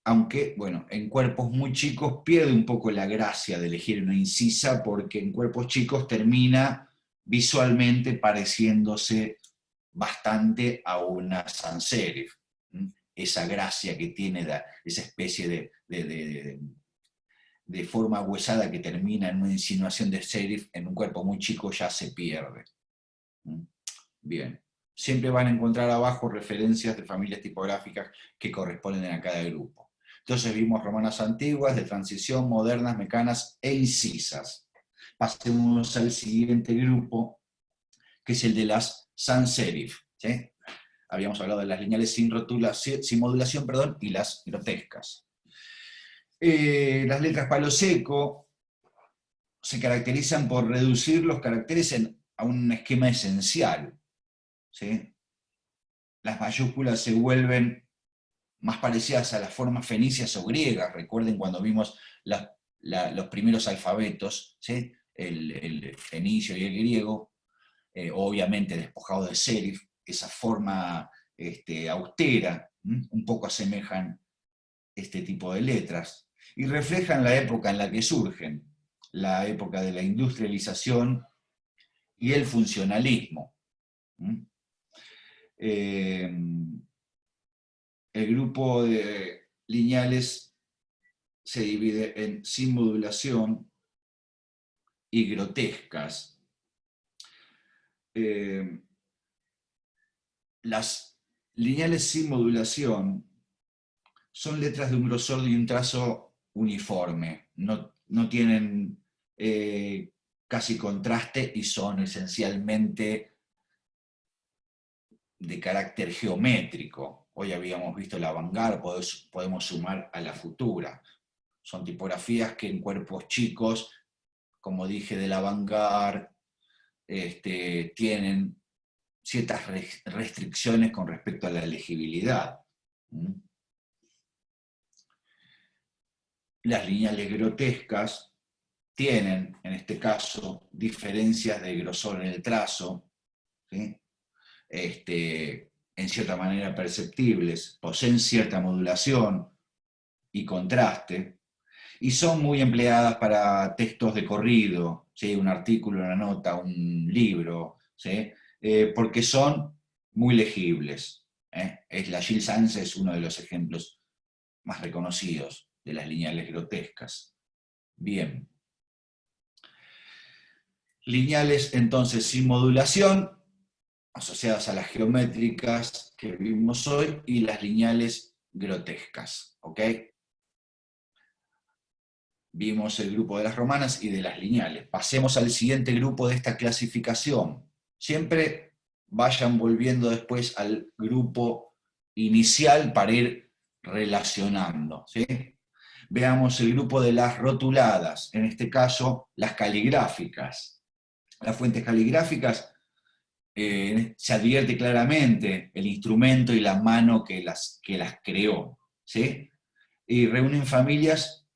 [SPEAKER 1] aunque bueno, en cuerpos muy chicos pierde un poco la gracia de elegir una incisa, porque en cuerpos chicos termina visualmente pareciéndose bastante a una sans serif. Esa gracia que tiene, esa especie de forma huesada que termina en una insinuación de serif, en un cuerpo muy chico ya se pierde. Bien. Siempre van a encontrar abajo referencias de familias tipográficas que corresponden a cada grupo. Entonces vimos romanas antiguas, de transición, modernas, mecanas e incisas. Pasemos al siguiente grupo, que es el de las sans serif, ¿sí? Habíamos hablado de las lineales sin modulación, perdón, y las grotescas. Las letras palo seco se caracterizan por reducir los caracteres a un esquema esencial, ¿sí? Las mayúsculas se vuelven más parecidas a las formas fenicias o griegas. Recuerden cuando vimos los primeros alfabetos, ¿sí? El fenicio y el griego, obviamente despojado de serif, esa forma austera, un poco asemejan este tipo de letras, y reflejan la época en la que surgen, la época de la industrialización y el funcionalismo. El grupo de lineales se divide en sin modulación y grotescas. Las lineales sin modulación son letras de un grosor y un trazo uniforme, no tienen casi contraste y son esencialmente de carácter geométrico. Hoy habíamos visto la avant-garde, podemos sumar a la futura. Son tipografías que en cuerpos chicos, como dije, de la avant-garde, tienen ciertas restricciones con respecto a la legibilidad. Las lineales grotescas tienen, en este caso, diferencias de grosor en el trazo, ¿sí? En cierta manera perceptibles, poseen cierta modulación y contraste, Y son muy empleadas para textos de corrido, ¿sí? Un artículo, una nota, un libro, ¿sí? Porque son muy legibles. La Gill Sans es uno de los ejemplos más reconocidos de las lineales grotescas. Bien. Lineales, entonces, sin modulación, asociadas a las geométricas que vimos hoy, y las lineales grotescas, ¿ok? Vimos el grupo de las romanas y de las lineales. Pasemos al siguiente grupo de esta clasificación. Siempre vayan volviendo después al grupo inicial para ir relacionando, ¿sí? Veamos el grupo de las rotuladas, en este caso las caligráficas. Las fuentes caligráficas, se advierte claramente el instrumento y la mano que las creó, ¿sí? Y reúnen familias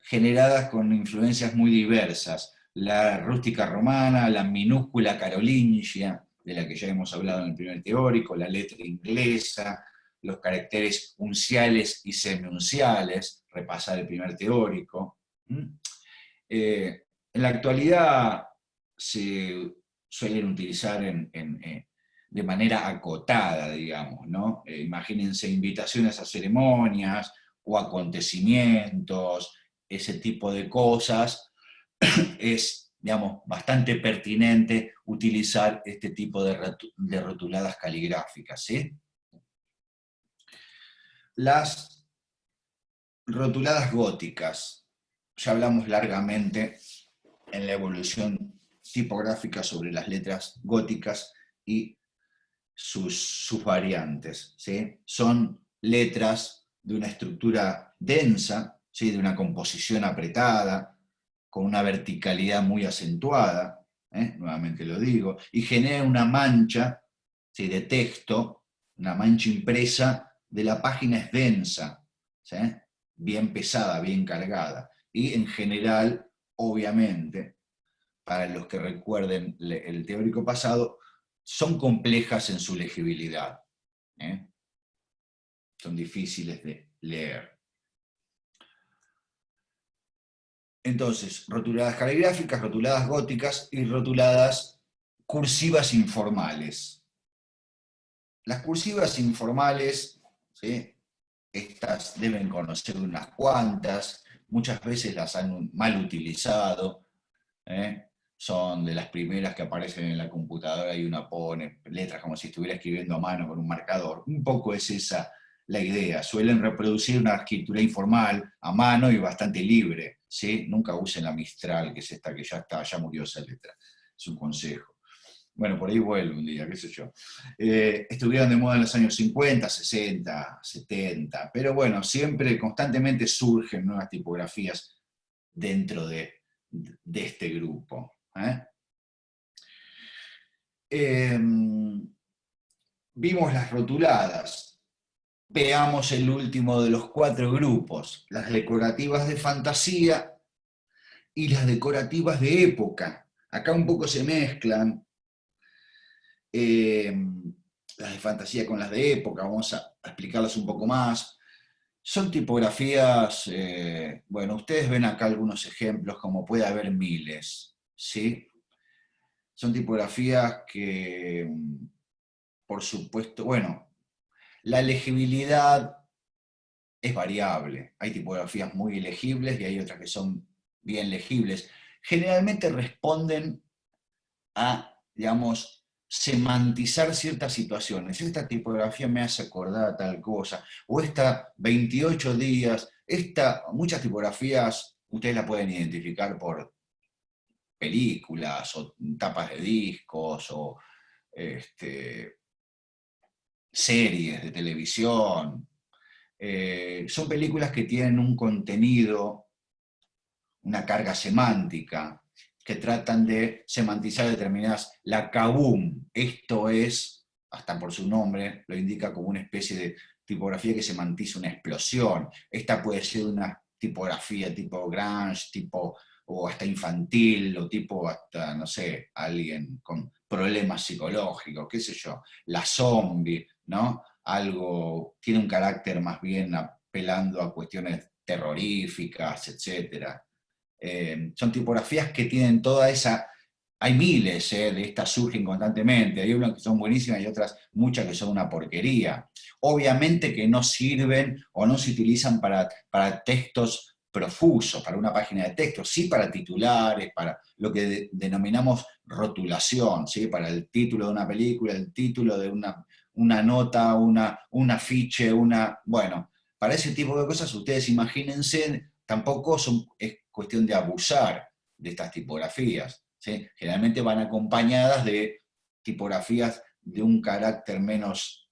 [SPEAKER 1] generadas con influencias muy diversas. La rústica romana, la minúscula carolingia, de la que ya hemos hablado en el primer teórico, la letra inglesa, los caracteres unciales y semiunciales, repasar el primer teórico. En la actualidad se suelen utilizar de manera acotada, digamos, ¿no? Imagínense invitaciones a ceremonias o acontecimientos, ese tipo de cosas. Es, digamos, bastante pertinente utilizar este tipo de rotuladas caligráficas, ¿sí? Las rotuladas góticas. Ya hablamos largamente en la evolución tipográfica sobre las letras góticas y sus variantes, ¿sí? Son letras de una estructura densa, ¿sí? De una composición apretada, con una verticalidad muy acentuada, nuevamente lo digo, y generan una mancha, ¿sí? De texto, una mancha impresa de la página es densa, ¿sí? Bien pesada, bien cargada, y en general, obviamente, para los que recuerden el teórico pasado, son complejas en su legibilidad. Son difíciles de leer. Entonces, rotuladas caligráficas, rotuladas góticas y rotuladas cursivas informales. Las cursivas informales, ¿sí? Estas deben conocer unas cuantas, muchas veces las han mal utilizado, son de las primeras que aparecen en la computadora y uno pone letras como si estuviera escribiendo a mano con un marcador. Un poco es esa la idea. Suelen reproducir una escritura informal, a mano y bastante libre, ¿sí? Nunca usen la Mistral, que es esta que ya murió esa letra. Es un consejo. Bueno, por ahí vuelve un día, qué sé yo. Estuvieron de moda en los años 50, 60, 70, pero bueno, siempre, constantemente surgen nuevas tipografías dentro de este grupo. Vimos las rotuladas. Veamos el último de los 4 grupos, las decorativas de fantasía y las decorativas de época. Acá un poco se mezclan las de fantasía con las de época, vamos a explicarlas un poco más. Son tipografías, bueno, ustedes ven acá algunos ejemplos, como puede haber miles, ¿sí? Son tipografías que, por supuesto, bueno, la legibilidad es variable. Hay tipografías muy legibles y hay otras que son bien legibles. Generalmente responden a, digamos, semantizar ciertas situaciones. Esta tipografía me hace acordar a tal cosa, o esta 28 días, muchas tipografías ustedes la pueden identificar por películas o tapas de discos o series de televisión. Son películas que tienen un contenido, una carga semántica, que tratan de semantizar determinadas. La Kabum, esto es, hasta por su nombre, lo indica como una especie de tipografía que semantiza una explosión. Esta puede ser una tipografía tipo grunge, tipo, o hasta infantil, o tipo hasta, no sé, alguien con problemas psicológicos, qué sé yo. La zombie, ¿no? Algo, tiene un carácter más bien apelando a cuestiones terroríficas, etc. Son tipografías que tienen toda esa... Hay miles de estas, surgen constantemente, hay unas que son buenísimas y otras muchas que son una porquería. Obviamente que no sirven o no se utilizan para textos profusos, para una página de texto, sí para titulares, para lo que denominamos rotulación, ¿sí? Para el título de una película, el título de una nota, un afiche, bueno, para ese tipo de cosas ustedes imagínense, tampoco es cuestión de abusar de estas tipografías, ¿sí? Generalmente van acompañadas de tipografías de un carácter menos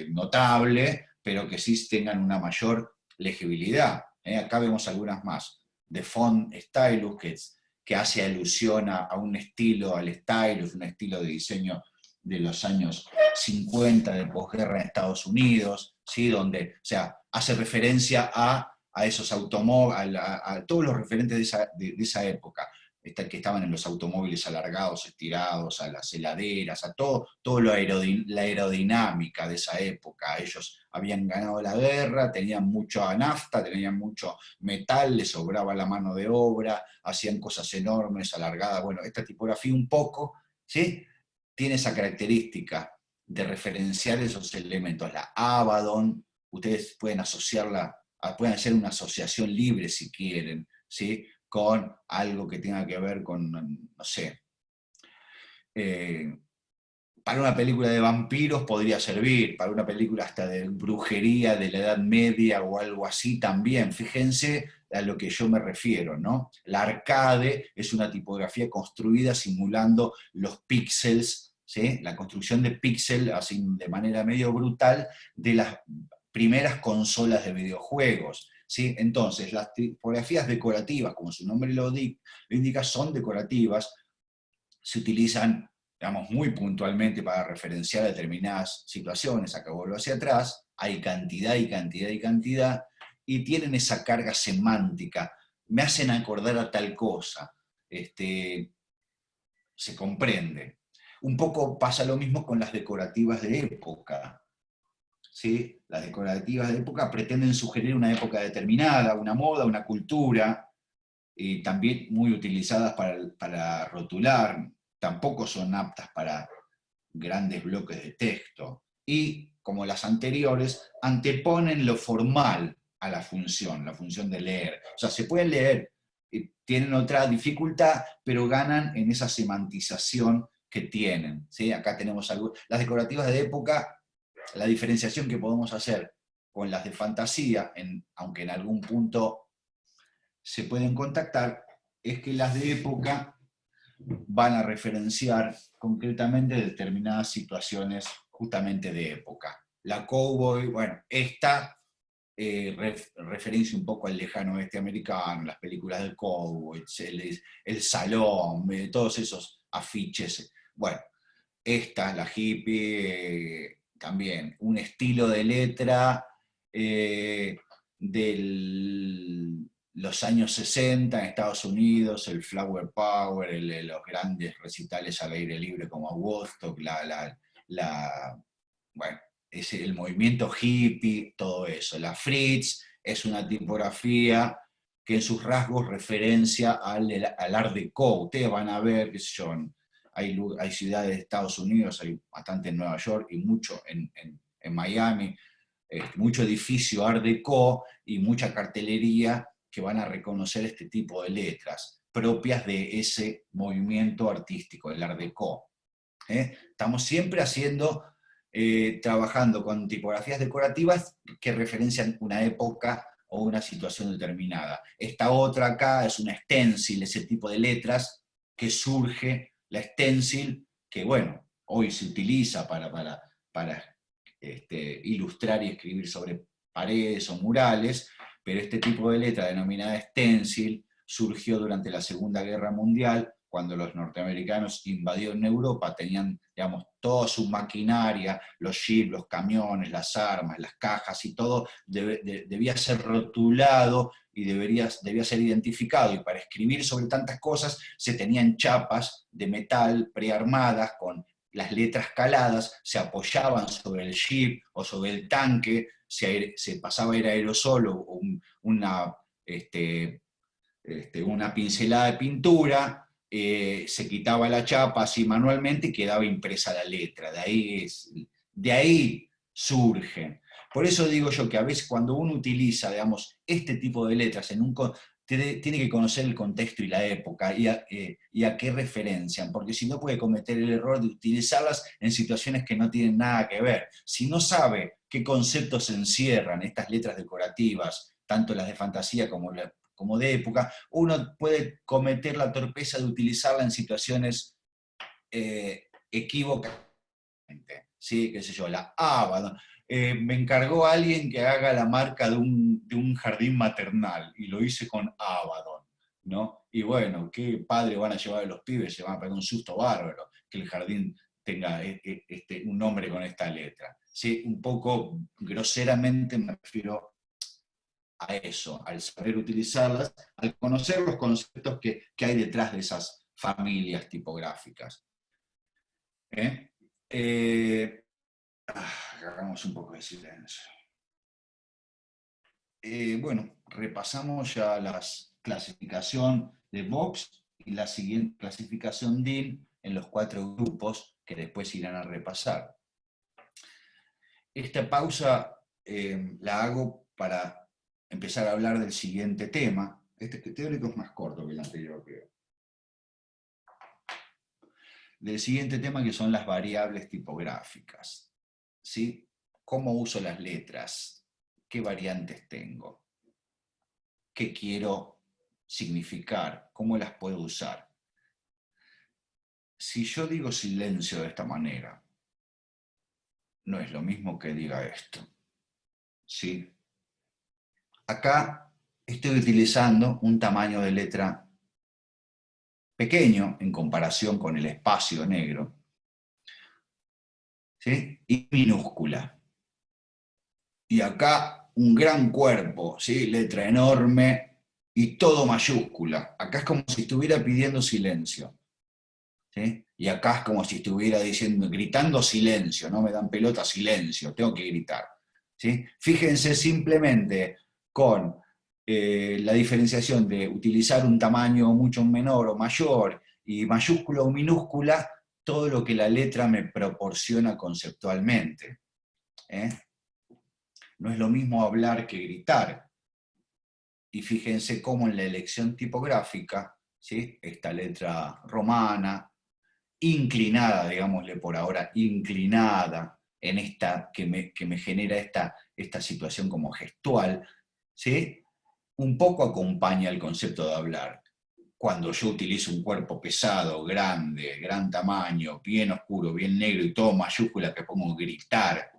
[SPEAKER 1] notable, pero que sí tengan una mayor legibilidad. Acá vemos algunas más. De Font Stylus, que hace alusión a un estilo, al stylus, un estilo de diseño de los años 50 de posguerra en Estados Unidos, ¿sí? Donde, o sea, hace referencia a esos automóviles, a todos los referentes de esa época, que estaban en los automóviles alargados, estirados, a las heladeras, a todo la aerodinámica de esa época. Ellos habían ganado la guerra, tenían mucha nafta, tenían mucho metal, les sobraba la mano de obra, hacían cosas enormes, alargadas. Bueno, esta tipografía un poco, ¿sí? Tiene esa característica de referenciar esos elementos. La Abaddon, ustedes pueden asociarla, pueden hacer una asociación libre si quieren, ¿sí? Con algo que tenga que ver con, no sé, para una película de vampiros podría servir, para una película hasta de brujería de la Edad Media o algo así también. Fíjense a lo que yo me refiero, ¿no? La arcade es una tipografía construida simulando los píxeles, ¿sí? La construcción de píxeles, así de manera medio brutal, de las primeras consolas de videojuegos, ¿sí? Entonces, las tipografías decorativas, como su nombre lo indica, son decorativas, se utilizan, digamos, muy puntualmente para referenciar determinadas situaciones. Acá vuelvo hacia atrás, hay cantidad y cantidad y cantidad, y tienen esa carga semántica, me hacen acordar a tal cosa, se comprende. Un poco pasa lo mismo con las decorativas de época, ¿sí? Las decorativas de época pretenden sugerir una época determinada, una moda, una cultura, y también muy utilizadas para rotular, tampoco son aptas para grandes bloques de texto. Y, como las anteriores, anteponen lo formal a la función de leer. O sea, se pueden leer, tienen otra dificultad, pero ganan en esa semantización que tienen, ¿sí? Acá tenemos las decorativas de época, la diferenciación que podemos hacer con las de fantasía, aunque en algún punto se pueden contactar, es que las de época van a referenciar concretamente determinadas situaciones justamente de época. La cowboy, bueno, esta referencia un poco al lejano oeste americano, las películas del cowboy, el salón, todos esos afiches. Bueno, esta, la hippie, también un estilo de letra de los años 60 en Estados Unidos, el Flower Power, los grandes recitales al aire libre como Woodstock, bueno, es el movimiento hippie, todo eso. La Fritz es una tipografía que en sus rasgos referencia al Art Deco. Ustedes van a ver, qué sé yo, hay ciudades de Estados Unidos, hay bastante en Nueva York y mucho en Miami, mucho edificio Art Deco y mucha cartelería que van a reconocer este tipo de letras propias de ese movimiento artístico, el Art Deco. Estamos siempre trabajando con tipografías decorativas que referencian una época o una situación determinada. Esta otra acá es una stencil, ese tipo de letras que surge, la stencil, que bueno, hoy se utiliza para ilustrar y escribir sobre paredes o murales, pero este tipo de letra denominada stencil surgió durante la Segunda Guerra Mundial, cuando los norteamericanos invadieron Europa, tenían, digamos, toda su maquinaria, los jeeps, los camiones, las armas, las cajas y todo, debía ser rotulado y debía ser identificado, y para escribir sobre tantas cosas se tenían chapas de metal prearmadas con las letras caladas, se apoyaban sobre el jeep o sobre el tanque, se pasaba el aerosol o una pincelada de pintura, se quitaba la chapa así manualmente y quedaba impresa la letra. De ahí surgen. Por eso digo yo que a veces cuando uno utiliza, digamos, este tipo de letras tiene que conocer el contexto y la época y a qué referencian, porque si no puede cometer el error de utilizarlas en situaciones que no tienen nada que ver. Si no sabe qué conceptos encierran estas letras decorativas, tanto las de fantasía como de época, uno puede cometer la torpeza de utilizarla en situaciones equivocadamente. ¿Sí? ¿Qué sé yo? La Abaddon. Me encargó alguien que haga la marca de un jardín maternal, y lo hice con Abaddon, ¿no? Y bueno, ¿qué padre van a llevar a los pibes? Se van a pegar un susto bárbaro que el jardín tenga un nombre con esta letra. ¿Sí? Un poco groseramente me refiero a eso, al saber utilizarlas, al conocer los conceptos que hay detrás de esas familias tipográficas. Hagamos un poco de silencio. Bueno, repasamos ya la clasificación de Box y la siguiente clasificación DIN en los 4 grupos que después irán a repasar. Esta pausa la hago para empezar a hablar del siguiente tema. Este teórico es más corto que el anterior, creo. Del siguiente tema, que son las variables tipográficas. ¿Sí? ¿Cómo uso las letras? ¿Qué variantes tengo? ¿Qué quiero significar? ¿Cómo las puedo usar? Si yo digo silencio de esta manera, no es lo mismo que diga esto. ¿Sí? Acá estoy utilizando un tamaño de letra pequeño en comparación con el espacio negro, ¿sí? Y minúscula. Y acá un gran cuerpo, ¿sí? Letra enorme y todo mayúscula. Acá es como si estuviera pidiendo silencio. ¿Sí? Y acá es como si estuviera gritando silencio, no me dan pelota, silencio, tengo que gritar. ¿Sí? Fíjense simplemente con la diferenciación de utilizar un tamaño mucho menor o mayor, y mayúscula o minúscula, todo lo que la letra me proporciona conceptualmente. No es lo mismo hablar que gritar. Y fíjense cómo en la elección tipográfica, ¿sí? Esta letra romana, inclinada, digámosle por ahora, inclinada, en esta que me genera esta situación como gestual, ¿sí? Un poco acompaña el concepto de hablar. Cuando yo utilizo un cuerpo pesado, grande, gran tamaño, bien oscuro, bien negro y todo mayúscula, que pongo gritar,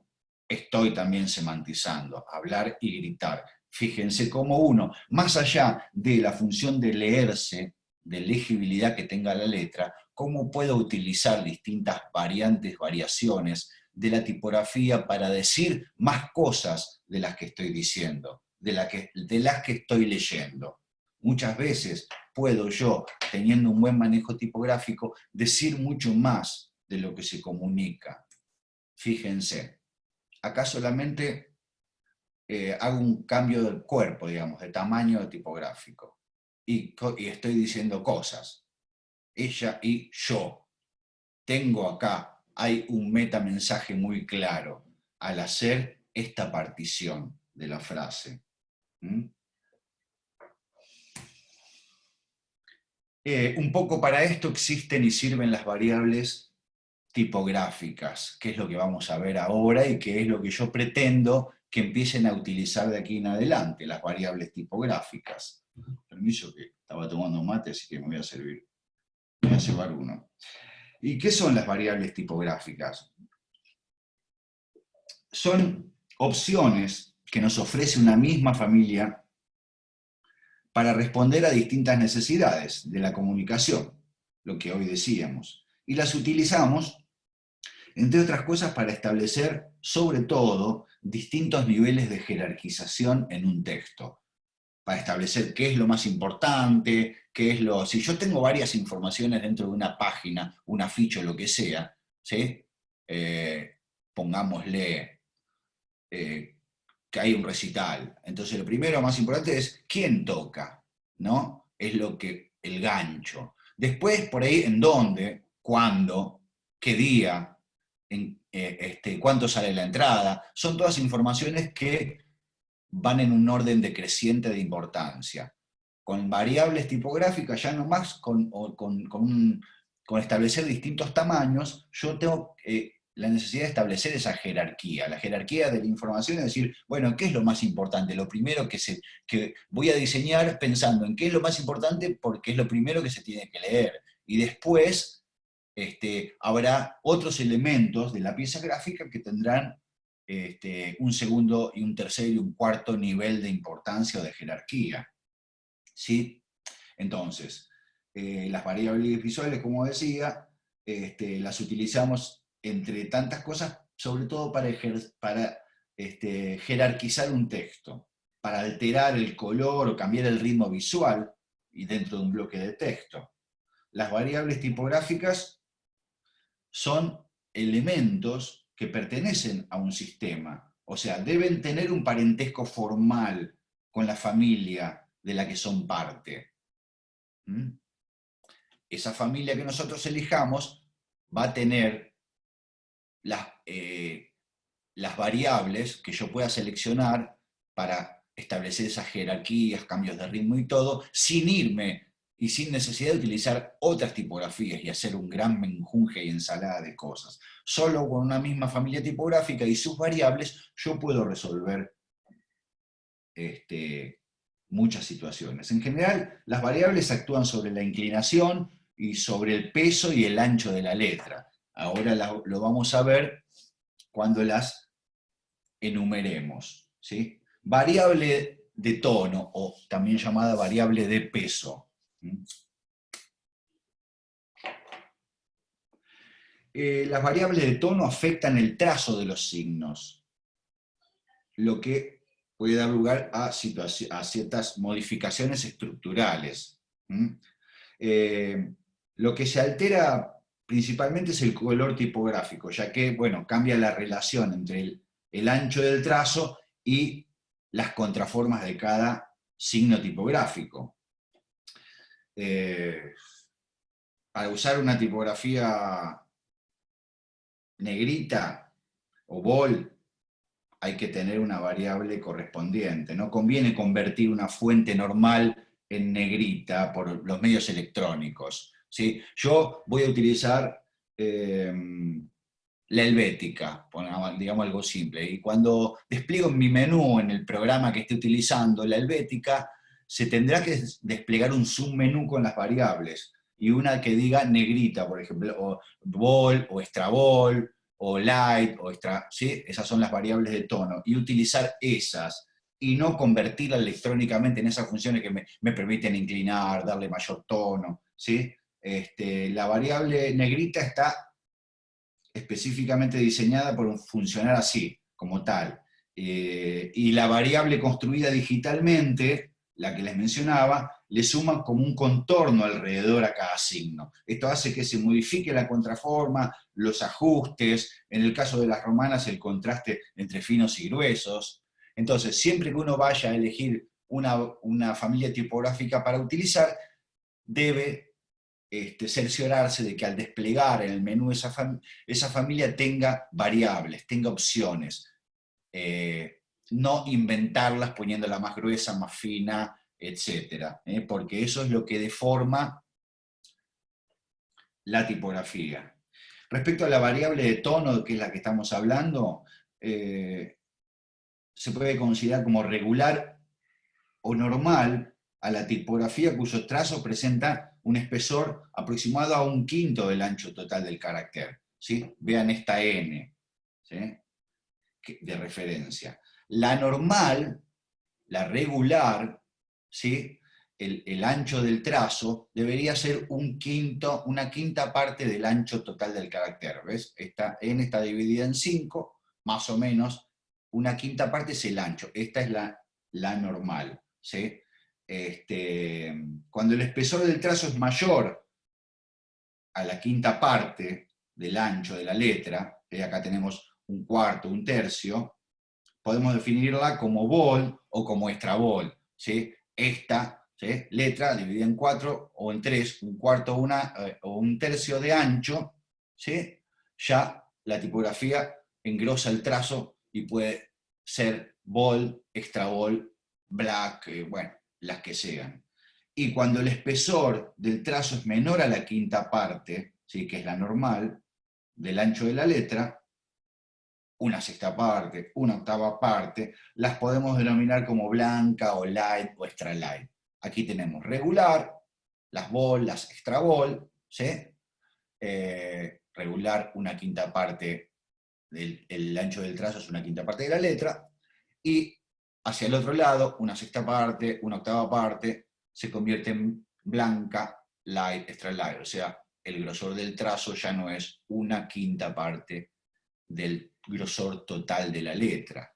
[SPEAKER 1] estoy también semantizando, hablar y gritar. Fíjense cómo uno, más allá de la función de leerse, de legibilidad que tenga la letra, cómo puedo utilizar distintas variantes, variaciones de la tipografía para decir más cosas de las que estoy diciendo, de las que estoy leyendo. Muchas veces puedo yo, teniendo un buen manejo tipográfico, decir mucho más de lo que se comunica. Fíjense, acá solamente hago un cambio del cuerpo, digamos, de tamaño tipográfico. Y estoy diciendo cosas. Ella y yo. Tengo acá, hay un metamensaje muy claro al hacer esta partición de la frase. Un poco para esto existen y sirven las variables tipográficas, que es lo que vamos a ver ahora y que es lo que yo pretendo que empiecen a utilizar de aquí en adelante, las variables tipográficas. Permiso, que estaba tomando mate, así que me voy a servir. Me voy a llevar uno. ¿Y qué son las variables tipográficas? Son opciones que nos ofrece una misma familia para responder a distintas necesidades de la comunicación, lo que hoy decíamos. Y las utilizamos, entre otras cosas, para establecer, sobre todo, distintos niveles de jerarquización en un texto. Para establecer qué es lo más importante, qué es lo... Si yo tengo varias informaciones dentro de una página, un afiche o lo que sea, ¿sí? Pongámosle que hay un recital. Entonces lo primero más importante es quién toca, ¿no? Es el gancho. Después, por ahí, en dónde, cuándo, qué día, cuánto sale la entrada. Son todas informaciones que van en un orden decreciente de importancia. Con variables tipográficas, ya nomás con establecer distintos tamaños, yo tengo la necesidad de establecer esa jerarquía. La jerarquía de la información es decir, bueno, ¿qué es lo más importante? Lo primero que voy a diseñar pensando en qué es lo más importante porque es lo primero que se tiene que leer. Y después habrá otros elementos de la pieza gráfica que tendrán un segundo y un tercer y un cuarto nivel de importancia o de jerarquía. ¿Sí? Entonces, las variables visuales, como decía, las utilizamos entre tantas cosas, sobre todo para jerarquizar un texto, para alterar el color o cambiar el ritmo visual y dentro de un bloque de texto. Las variables tipográficas son elementos que pertenecen a un sistema, o sea, deben tener un parentesco formal con la familia de la que son parte. Esa familia que nosotros elijamos va a tener las variables que yo pueda seleccionar para establecer esas jerarquías, cambios de ritmo y todo, sin irme y sin necesidad de utilizar otras tipografías y hacer un gran menjunje y ensalada de cosas. Solo con una misma familia tipográfica y sus variables yo puedo resolver muchas situaciones. En general, las variables actúan sobre la inclinación y sobre el peso y el ancho de la letra. Ahora lo vamos a ver cuando las enumeremos, ¿sí? Variable de tono, o también llamada variable de peso. Las variables de tono afectan el trazo de los signos, lo que puede dar lugar a ciertas modificaciones estructurales. Lo que se altera principalmente es el color tipográfico, ya que, bueno, cambia la relación entre el ancho del trazo y las contraformas de cada signo tipográfico. Para usar una tipografía negrita o bold, hay que tener una variable correspondiente. No conviene convertir una fuente normal en negrita por los medios electrónicos, ¿sí? Yo voy a utilizar la helvética, digamos algo simple, y cuando despliego en mi menú, en el programa que esté utilizando la helvética, se tendrá que desplegar un submenú con las variables, y una que diga negrita, por ejemplo, o bold, o extra bold, o light, o extra, ¿sí? Esas son las variables de tono, y utilizar esas, y no convertirlas electrónicamente en esas funciones que me permiten inclinar, darle mayor tono, ¿sí? La variable negrita está específicamente diseñada por funcionar así, como tal. Y la variable construida digitalmente, la que les mencionaba, le suma como un contorno alrededor a cada signo. Esto hace que se modifique la contraforma, los ajustes, en el caso de las romanas el contraste finos y gruesos. Entonces, siempre que uno vaya a elegir una familia tipográfica para utilizar, debe cerciorarse de que al desplegar en el menú esa familia tenga variables, tenga opciones. No inventarlas poniéndola más gruesa, más fina, etc. Porque eso es lo que deforma la tipografía. Respecto a la variable de tono, que es la que estamos hablando, se puede considerar como regular o normal a la tipografía cuyo trazo presenta un espesor aproximado a 1/5 del ancho total del carácter. ¿Sí? Vean esta N, ¿sí? De referencia. La normal, la regular, ¿sí? El ancho del trazo debería ser una quinta parte del ancho total del carácter. ¿Ves? Esta N está dividida en 5, más o menos. Una quinta parte es el ancho. Esta es la normal, ¿sí? Cuando el espesor del trazo es mayor a la quinta parte del ancho de la letra, acá tenemos 1/4, 1/3, podemos definirla como vol o como extra vol, ¿sí? Esta, ¿sí?, letra dividida en 4 o en 3, un cuarto o un tercio de ancho, ¿sí?, ya la tipografía engrosa el trazo y puede ser bold, extra bold, black, bueno, las que sean. Y cuando el espesor del trazo es menor a la quinta parte, ¿sí?, que es la normal, del ancho de la letra, una sexta parte, una octava parte, las podemos denominar como blanca o light o extra light. Aquí tenemos regular, las bold, las extra bold, ¿sí? Regular, una quinta parte, el ancho del trazo es una quinta parte de la letra, y hacia el otro lado, una sexta parte, una octava parte, se convierte en blanca, light, extra light, o sea, el grosor del trazo ya no es una quinta parte del grosor total de la letra.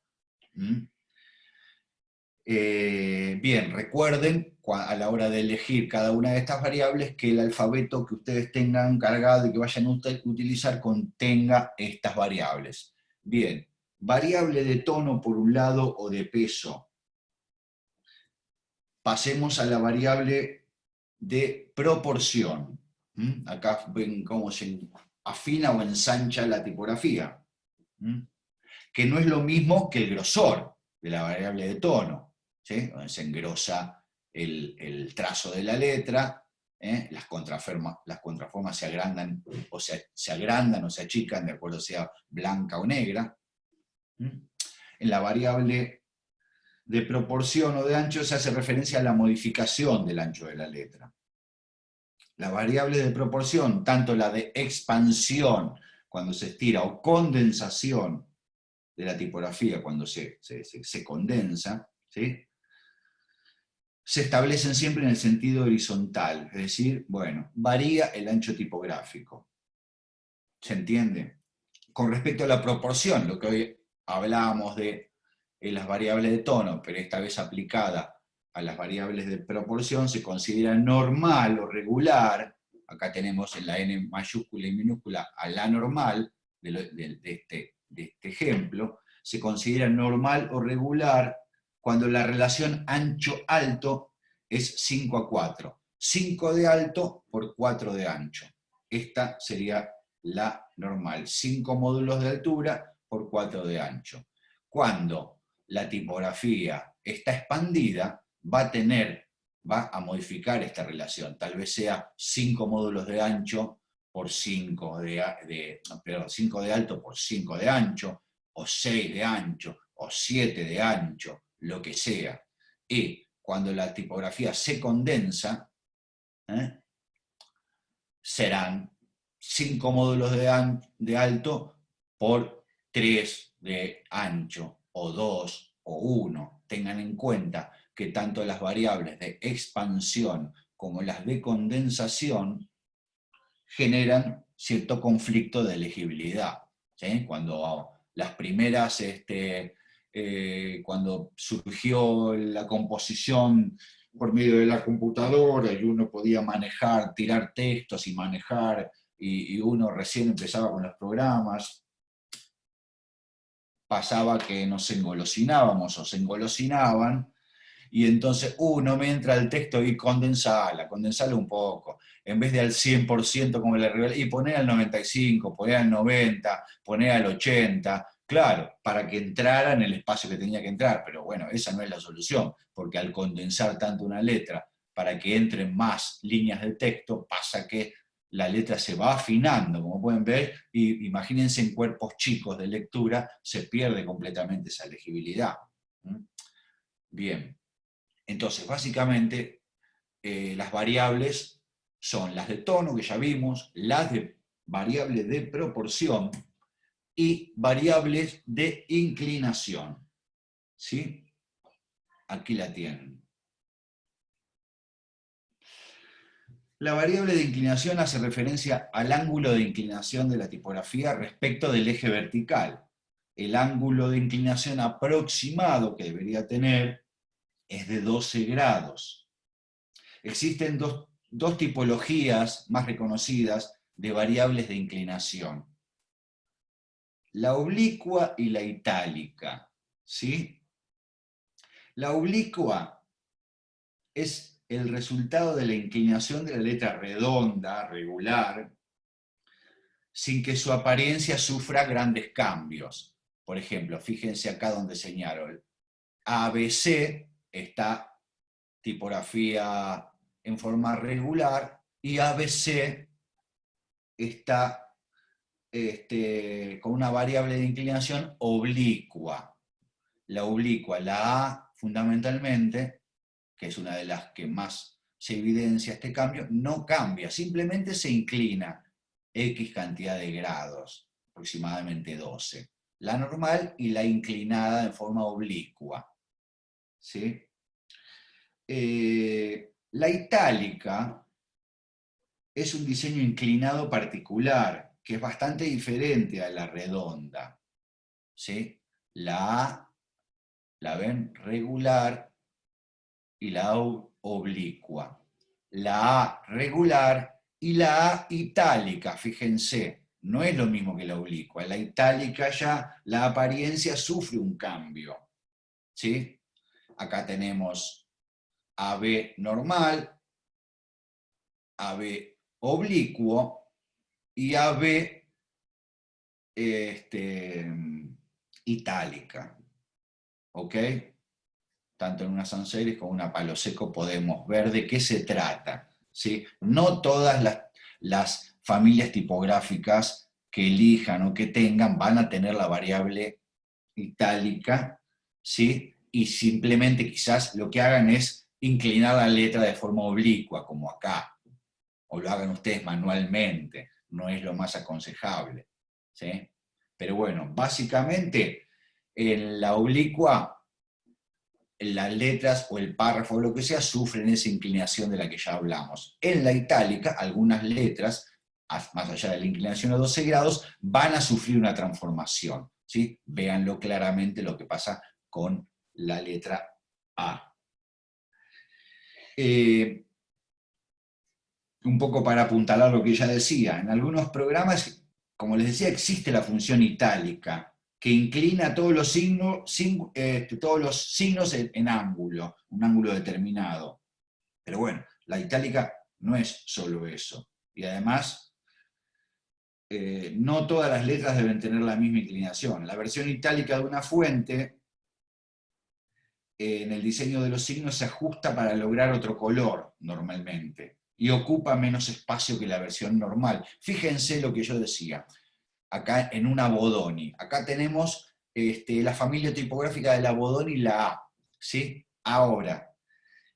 [SPEAKER 1] Bien, recuerden a la hora de elegir cada una de estas variables que el alfabeto que ustedes tengan cargado y que vayan a utilizar contenga estas variables. Bien, variable de tono por un lado o de peso. Pasemos a la variable de proporción. Acá ven cómo se afina o ensancha la tipografía, que no es lo mismo que el grosor de la variable de tono, ¿sí?, donde se engrosa el trazo de la letra, las contraformas se agrandan o se agrandan o se achican de acuerdo sea blanca o negra. En la variable de proporción o de ancho se hace referencia a la modificación del ancho de la letra. La variable de proporción, tanto la de expansión, cuando se estira, o condensación de la tipografía, cuando se condensa, ¿sí?, se establecen siempre en el sentido horizontal, es decir, bueno, varía el ancho tipográfico. ¿Se entiende? Con respecto a la proporción, lo que hoy hablábamos de las variables de tono, pero esta vez aplicada a las variables de proporción, se considera normal o regular, acá tenemos en la n mayúscula y minúscula a la normal de este ejemplo, se considera normal o regular cuando la relación ancho-alto es 5:4. 5 de alto por 4 de ancho. Esta sería la normal. 5 módulos de altura por 4 de ancho. Cuando la tipografía está expandida, va a modificar esta relación. Tal vez sea 5 módulos de ancho por 5 5 de alto por 5 de ancho, o 6 de ancho, o 7 de ancho, lo que sea. Y cuando la tipografía se condensa, serán 5 módulos de alto por 3 de ancho, o 2, o 1. Tengan en cuenta que tanto las variables de expansión como las de condensación generan cierto conflicto de legibilidad, ¿sí? Cuando las primeras, cuando surgió la composición por medio de la computadora y uno podía manejar, tirar textos y manejar, y uno recién empezaba con los programas, pasaba que nos engolosinábamos o se engolosinaban, y entonces, no me entra el texto y condensala un poco, en vez de al 100% como le revelé, y poner al 95, poner al 90, poner al 80, claro, para que entrara en el espacio que tenía que entrar, pero bueno, esa no es la solución, porque al condensar tanto una letra, para que entren más líneas de texto, pasa que la letra se va afinando, como pueden ver, y imagínense en cuerpos chicos de lectura, se pierde completamente esa legibilidad. Bien. Entonces, básicamente, las variables son las de tono, que ya vimos, las de variables de proporción y variables de inclinación. ¿Sí? Aquí la tienen. La variable de inclinación hace referencia al ángulo de inclinación de la tipografía respecto del eje vertical. El ángulo de inclinación aproximado que debería tener es de 12 grados. Existen dos tipologías más reconocidas de variables de inclinación: la oblicua y la itálica. ¿sí? La oblicua es el resultado de la inclinación de la letra redonda, regular, sin que su apariencia sufra grandes cambios. Por ejemplo, fíjense acá donde señalo. El ABC está tipografía en forma regular y ABC está con una variable de inclinación oblicua. La oblicua, la A fundamentalmente, que es una de las que más se evidencia este cambio, no cambia, simplemente se inclina X cantidad de grados, aproximadamente 12. La normal y la inclinada en forma oblicua. ¿Sí? La itálica es un diseño inclinado particular, que es bastante diferente a la redonda. ¿Sí? La A, la ven regular, y la A oblicua. La A regular y la A itálica, fíjense, no es lo mismo que la oblicua. La itálica ya, la apariencia sufre un cambio. ¿Sí? Acá tenemos AB normal, AB oblicuo y AB itálica. ¿Ok? Tanto en una sans serif como en una palo seco podemos ver de qué se trata. ¿Sí? No todas las familias tipográficas que elijan o que tengan van a tener la variable itálica, ¿sí? Y simplemente quizás lo que hagan es inclinar la letra de forma oblicua, como acá, o lo hagan ustedes manualmente, no es lo más aconsejable. ¿Sí? Pero bueno, básicamente en la oblicua las letras o el párrafo o lo que sea sufren esa inclinación de la que ya hablamos. En la itálica, algunas letras, más allá de la inclinación a 12 grados, van a sufrir una transformación. ¿Sí? Véanlo claramente lo que pasa con la letra A. Un poco para apuntalar lo que ya decía, en algunos programas, como les decía, existe la función itálica, que inclina todos los signos en ángulo, un ángulo determinado. Pero bueno, la itálica no es solo eso. Y además, no todas las letras deben tener la misma inclinación. La versión itálica de una fuente, en el diseño de los signos, se ajusta para lograr otro color, normalmente, y ocupa menos espacio que la versión normal. Fíjense lo que yo decía. Acá en una Bodoni. Acá tenemos la familia tipográfica de la Bodoni, la A. ¿Sí? Ahora,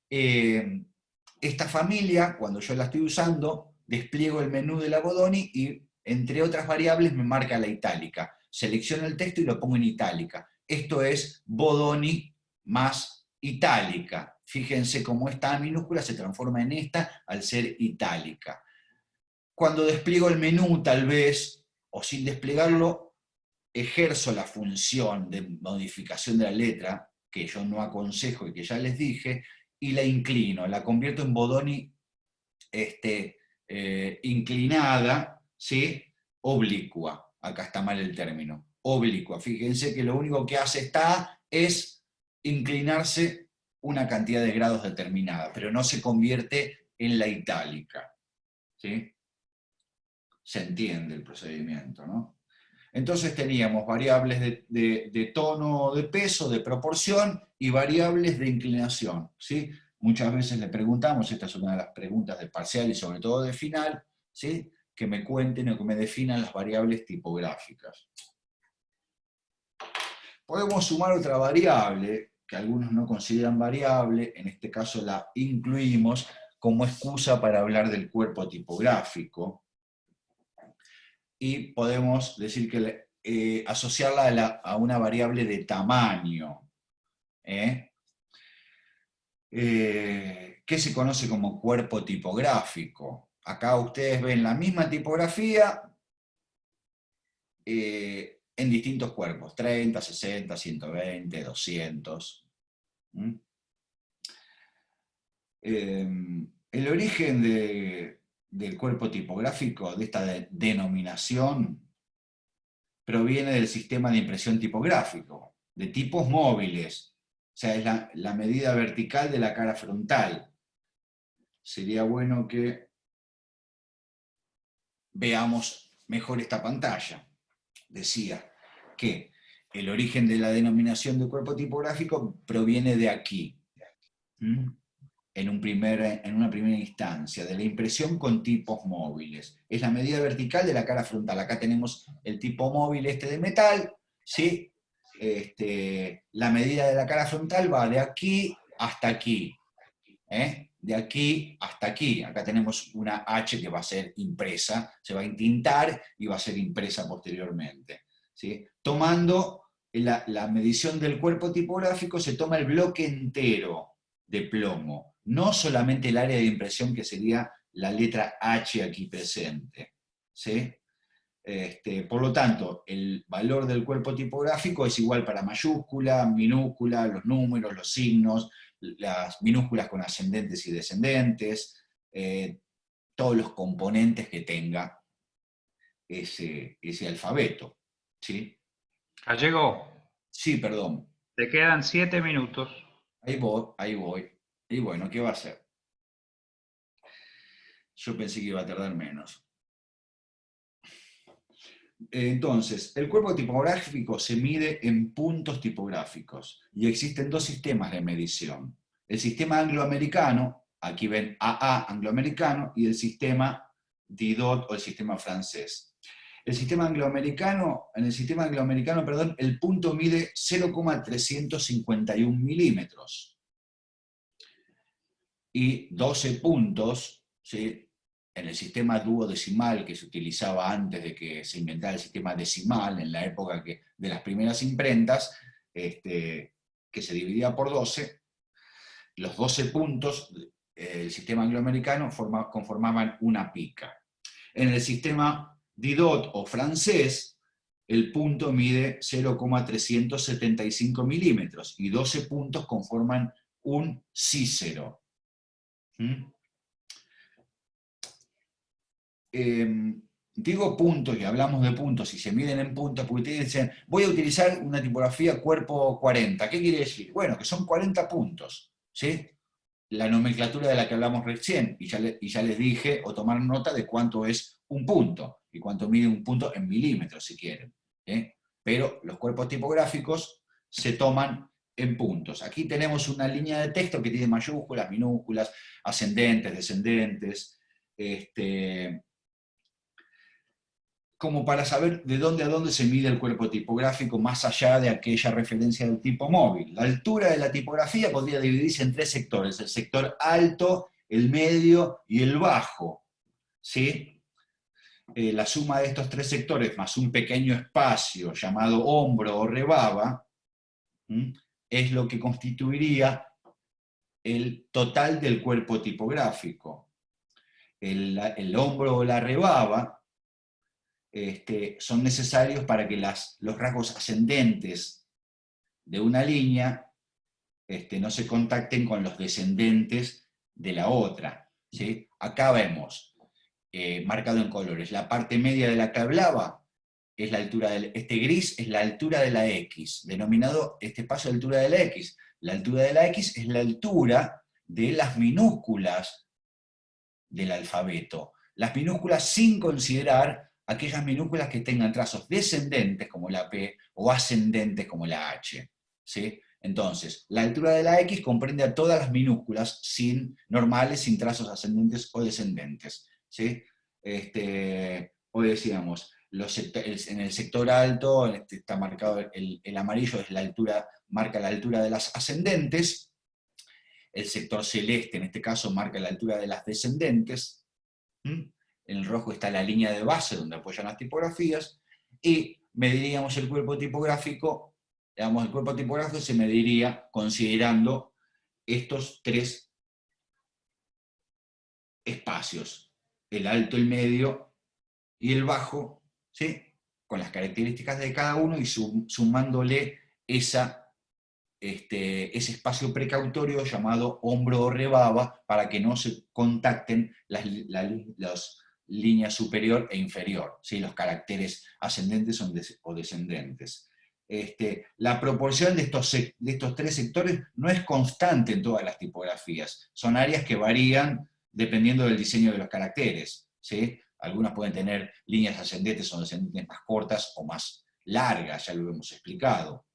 [SPEAKER 1] esta familia, cuando yo la estoy usando, despliego el menú de la Bodoni y, entre otras variables, me marca la itálica. Selecciono el texto y lo pongo en itálica. Esto es Bodoni más itálica. Fíjense cómo esta minúscula se transforma en esta al ser itálica. Cuando despliego el menú, tal vez, o sin desplegarlo, ejerzo la función de modificación de la letra, que yo no aconsejo y que ya les dije, y la inclino, la convierto en Bodoni inclinada, ¿sí? Oblicua. Acá está mal el término. Oblicua. Fíjense que lo único que hace esta A es inclinarse una cantidad de grados determinada, pero no se convierte en la itálica. ¿Sí? Se entiende el procedimiento, ¿no? Entonces teníamos variables de tono, de peso, de proporción y variables de inclinación, ¿sí? Muchas veces le preguntamos, esta es una de las preguntas de parcial y sobre todo de final, ¿sí? Que me cuenten o que me definan las variables tipográficas. Podemos sumar otra variable, que algunos no consideran variable, en este caso la incluimos como excusa para hablar del cuerpo tipográfico, y podemos decir que asociarla a una variable de tamaño, que se conoce como cuerpo tipográfico. Acá ustedes ven la misma tipografía en distintos cuerpos, 30, 60, 120, 200. El origen del cuerpo tipográfico, de esta denominación, proviene del sistema de impresión tipográfico. de tipos móviles, o sea, es la medida vertical de la cara frontal. Sería bueno que veamos mejor esta pantalla. Decía que el origen de la denominación de cuerpo tipográfico proviene de aquí, en una primera instancia, de la impresión con tipos móviles. Es la medida vertical de la cara frontal. Acá tenemos el tipo móvil de metal, ¿sí? La medida de la cara frontal va de aquí hasta aquí. De aquí hasta aquí. Acá tenemos una H que va a ser impresa, se va a entintar y va a ser impresa posteriormente. ¿Sí? Tomando la medición del cuerpo tipográfico, se toma el bloque entero de plomo, no solamente el área de impresión que sería la letra H aquí presente. ¿Sí? Por lo tanto, el valor del cuerpo tipográfico es igual para mayúscula, minúscula, los números, los signos, las minúsculas con ascendentes y descendentes, todos los componentes que tenga ese alfabeto. ¿Sí?
[SPEAKER 3] Gallego,
[SPEAKER 1] Sí, perdón.
[SPEAKER 3] te quedan 7 minutos.
[SPEAKER 1] Ahí voy, ahí voy. Y bueno, ¿qué va a hacer? Yo pensé que iba a tardar menos. Entonces, el cuerpo tipográfico se mide en puntos tipográficos y existen dos sistemas de medición. El sistema angloamericano, aquí ven AA angloamericano, y el sistema Didot o el sistema francés. En el sistema angloamericano, el punto mide 0,351 milímetros. Y 12 puntos, ¿sí? En el sistema duodecimal que se utilizaba antes de que se inventara el sistema decimal, en la época de las primeras imprentas, que se dividía por 12, los 12 puntos del sistema angloamericano conformaban una pica. En el sistema Didot o francés, el punto mide 0,375 milímetros y 12 puntos conforman un cícero. Digo puntos, y hablamos de puntos, y se miden en puntos, porque ustedes dicen, voy a utilizar una tipografía cuerpo 40. ¿Qué quiere decir? Bueno, que son 40 puntos, ¿sí? La nomenclatura de la que hablamos recién, y ya les dije, o tomar nota de cuánto es un punto, y cuánto mide un punto en milímetros, si quieren. Pero los cuerpos tipográficos se toman en puntos. Aquí tenemos una línea de texto que tiene mayúsculas, minúsculas, ascendentes, descendentes, como para saber de dónde a dónde se mide el cuerpo tipográfico más allá de aquella referencia del tipo móvil. La altura de la tipografía podría dividirse en tres sectores: el sector alto, el medio y el bajo. ¿Sí? La suma de estos tres sectores más un pequeño espacio llamado hombro o rebaba es lo que constituiría el total del cuerpo tipográfico. El hombro o la rebaba son necesarios para que los rasgos ascendentes de una línea no se contacten con los descendentes de la otra. ¿Sí? Acá vemos, marcado en colores, la parte media de la que hablaba, es la altura este gris es la altura de la X, denominado este espacio de altura de la X. La altura de la X es la altura de las minúsculas del alfabeto. Las minúsculas sin considerar aquellas minúsculas que tengan trazos descendentes como la P o ascendentes como la H. ¿Sí? Entonces, la altura de la X comprende a todas las minúsculas normales, sin trazos ascendentes o descendentes. ¿Sí? Hoy decíamos, en el sector alto está marcado el amarillo, es la altura, marca la altura de las ascendentes. El sector celeste, en este caso, marca la altura de las descendentes. En el rojo está la línea de base donde apoyan las tipografías, y mediríamos el cuerpo tipográfico, digamos, el cuerpo tipográfico se mediría considerando estos tres espacios, el alto, el medio y el bajo, ¿sí? Con las características de cada uno y sumándole ese espacio precautorio llamado hombro o rebaba para que no se contacten las líneas superior e inferior, ¿sí? Los caracteres ascendentes o descendentes. la proporción de estos tres sectores no es constante en todas las tipografías. Son áreas que varían dependiendo del diseño de los caracteres, ¿sí? Algunas pueden tener líneas ascendentes o descendentes más cortas o más largas, ya lo hemos explicado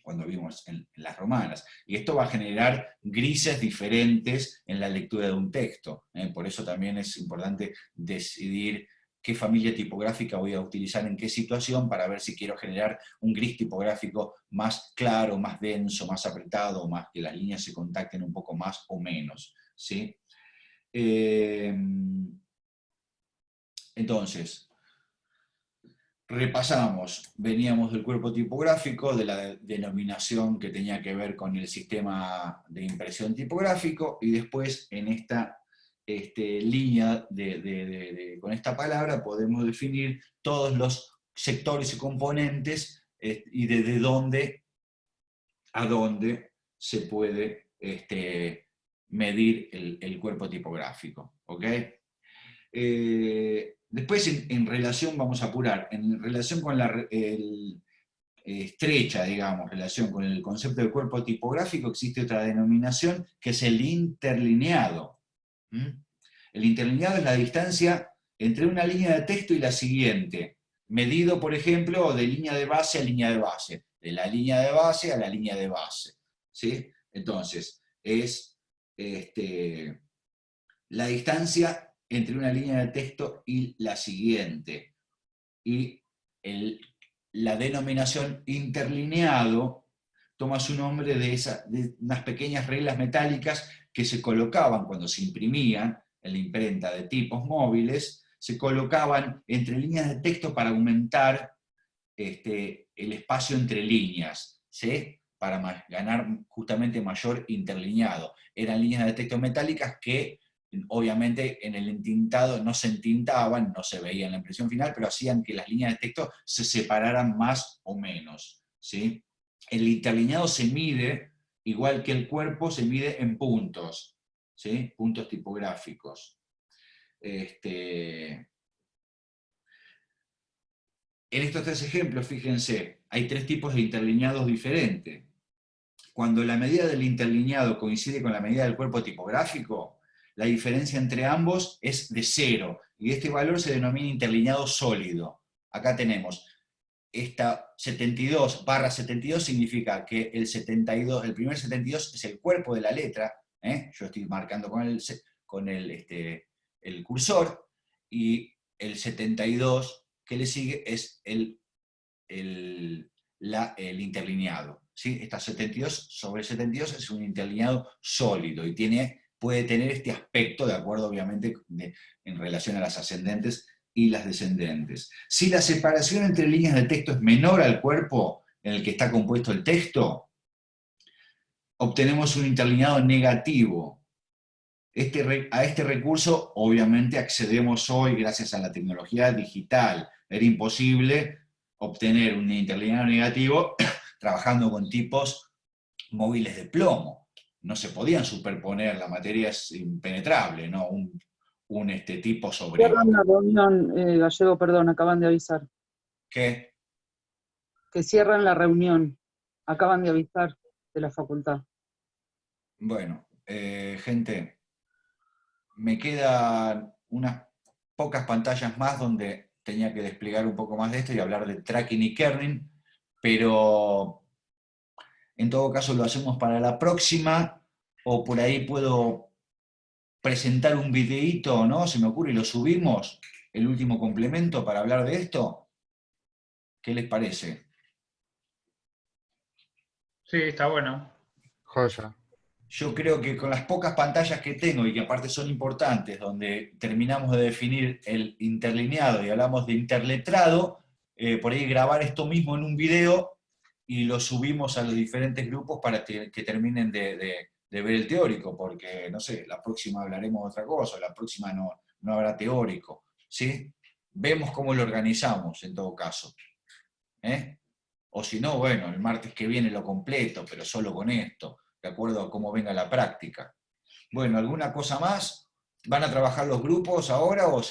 [SPEAKER 1] cuando vimos en las romanas. Y esto va a generar grises diferentes en la lectura de un texto. Por eso también es importante decidir qué familia tipográfica voy a utilizar en qué situación para ver si quiero generar un gris tipográfico más claro, más denso, más apretado, más que las líneas se contacten un poco más o menos, ¿sí? Entonces, repasamos, veníamos del cuerpo tipográfico, de la denominación que tenía que ver con el sistema de impresión tipográfico, y después en esta línea con esta palabra podemos definir todos los sectores y componentes y desde dónde a dónde se puede medir el cuerpo tipográfico. ¿Ok? Después, en relación, vamos a apurar, en relación con la estrecha, digamos, relación con el concepto de cuerpo tipográfico, existe otra denominación que es el interlineado. El interlineado es la distancia entre una línea de texto y la siguiente, medido, por ejemplo, de línea de base a línea de base, de la línea de base a la línea de base, ¿sí? Entonces, es la distancia entre una línea de texto y la siguiente. Y la denominación interlineado toma su nombre de unas pequeñas reglas metálicas que se colocaban cuando se imprimían en la imprenta de tipos móviles, se colocaban entre líneas de texto para aumentar el espacio entre líneas, ¿sí? Para ganar justamente mayor interlineado. Eran líneas de texto metálicas que obviamente en el entintado no se entintaban, no se veía en la impresión final, pero hacían que las líneas de texto se separaran más o menos, ¿sí? El interlineado se mide, igual que el cuerpo, se mide en puntos, ¿sí? Puntos tipográficos. En estos tres ejemplos, fíjense, hay tres tipos de interlineados diferentes. Cuando la medida del interlineado coincide con la medida del cuerpo tipográfico, la diferencia entre ambos es de 0, y este valor se denomina interlineado sólido. Acá tenemos, esta 72/72 significa que el primer 72 es el cuerpo de la letra, yo estoy marcando con el cursor, y el 72 que le sigue es el interlineado. ¿Sí? Esta 72 sobre 72 es un interlineado sólido y puede tener este aspecto, de acuerdo obviamente en relación a las ascendentes y las descendentes. Si la separación entre líneas de texto es menor al cuerpo en el que está compuesto el texto, obtenemos un interlineado negativo. A este recurso obviamente accedemos hoy gracias a la tecnología digital. Era imposible obtener un interlineado negativo trabajando con tipos móviles de plomo. No se podían superponer, la materia es impenetrable, ¿no? Un tipo sobre...
[SPEAKER 2] Cierran la reunión, Gallego, perdón, acaban de avisar.
[SPEAKER 1] ¿Qué?
[SPEAKER 2] Que cierran la reunión. Acaban de avisar de la facultad.
[SPEAKER 1] Bueno, gente, me quedan unas pocas pantallas más donde tenía que desplegar un poco más de esto y hablar de tracking y kerning, pero en todo caso lo hacemos para la próxima, o por ahí puedo presentar un videíto, ¿no? Se me ocurre y lo subimos, el último complemento para hablar de esto. ¿Qué les parece?
[SPEAKER 3] Sí, está bueno.
[SPEAKER 5] Joya.
[SPEAKER 1] Yo creo que con las pocas pantallas que tengo, y que aparte son importantes, donde terminamos de definir el interlineado y hablamos de interletrado, por ahí grabar esto mismo en un video y lo subimos a los diferentes grupos para que terminen de ver el teórico, porque, no sé, la próxima hablaremos de otra cosa, la próxima no habrá teórico, ¿sí? Vemos cómo lo organizamos en todo caso. O si no, bueno, el martes que viene lo completo, pero solo con esto, de acuerdo a cómo venga la práctica. Bueno, ¿alguna cosa más? ¿Van a trabajar los grupos ahora o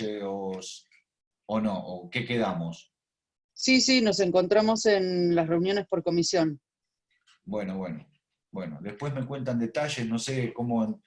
[SPEAKER 1] no? ¿O qué quedamos?
[SPEAKER 2] Sí, sí, nos encontramos en las reuniones por comisión.
[SPEAKER 1] Bueno, después me cuentan detalles, no sé cómo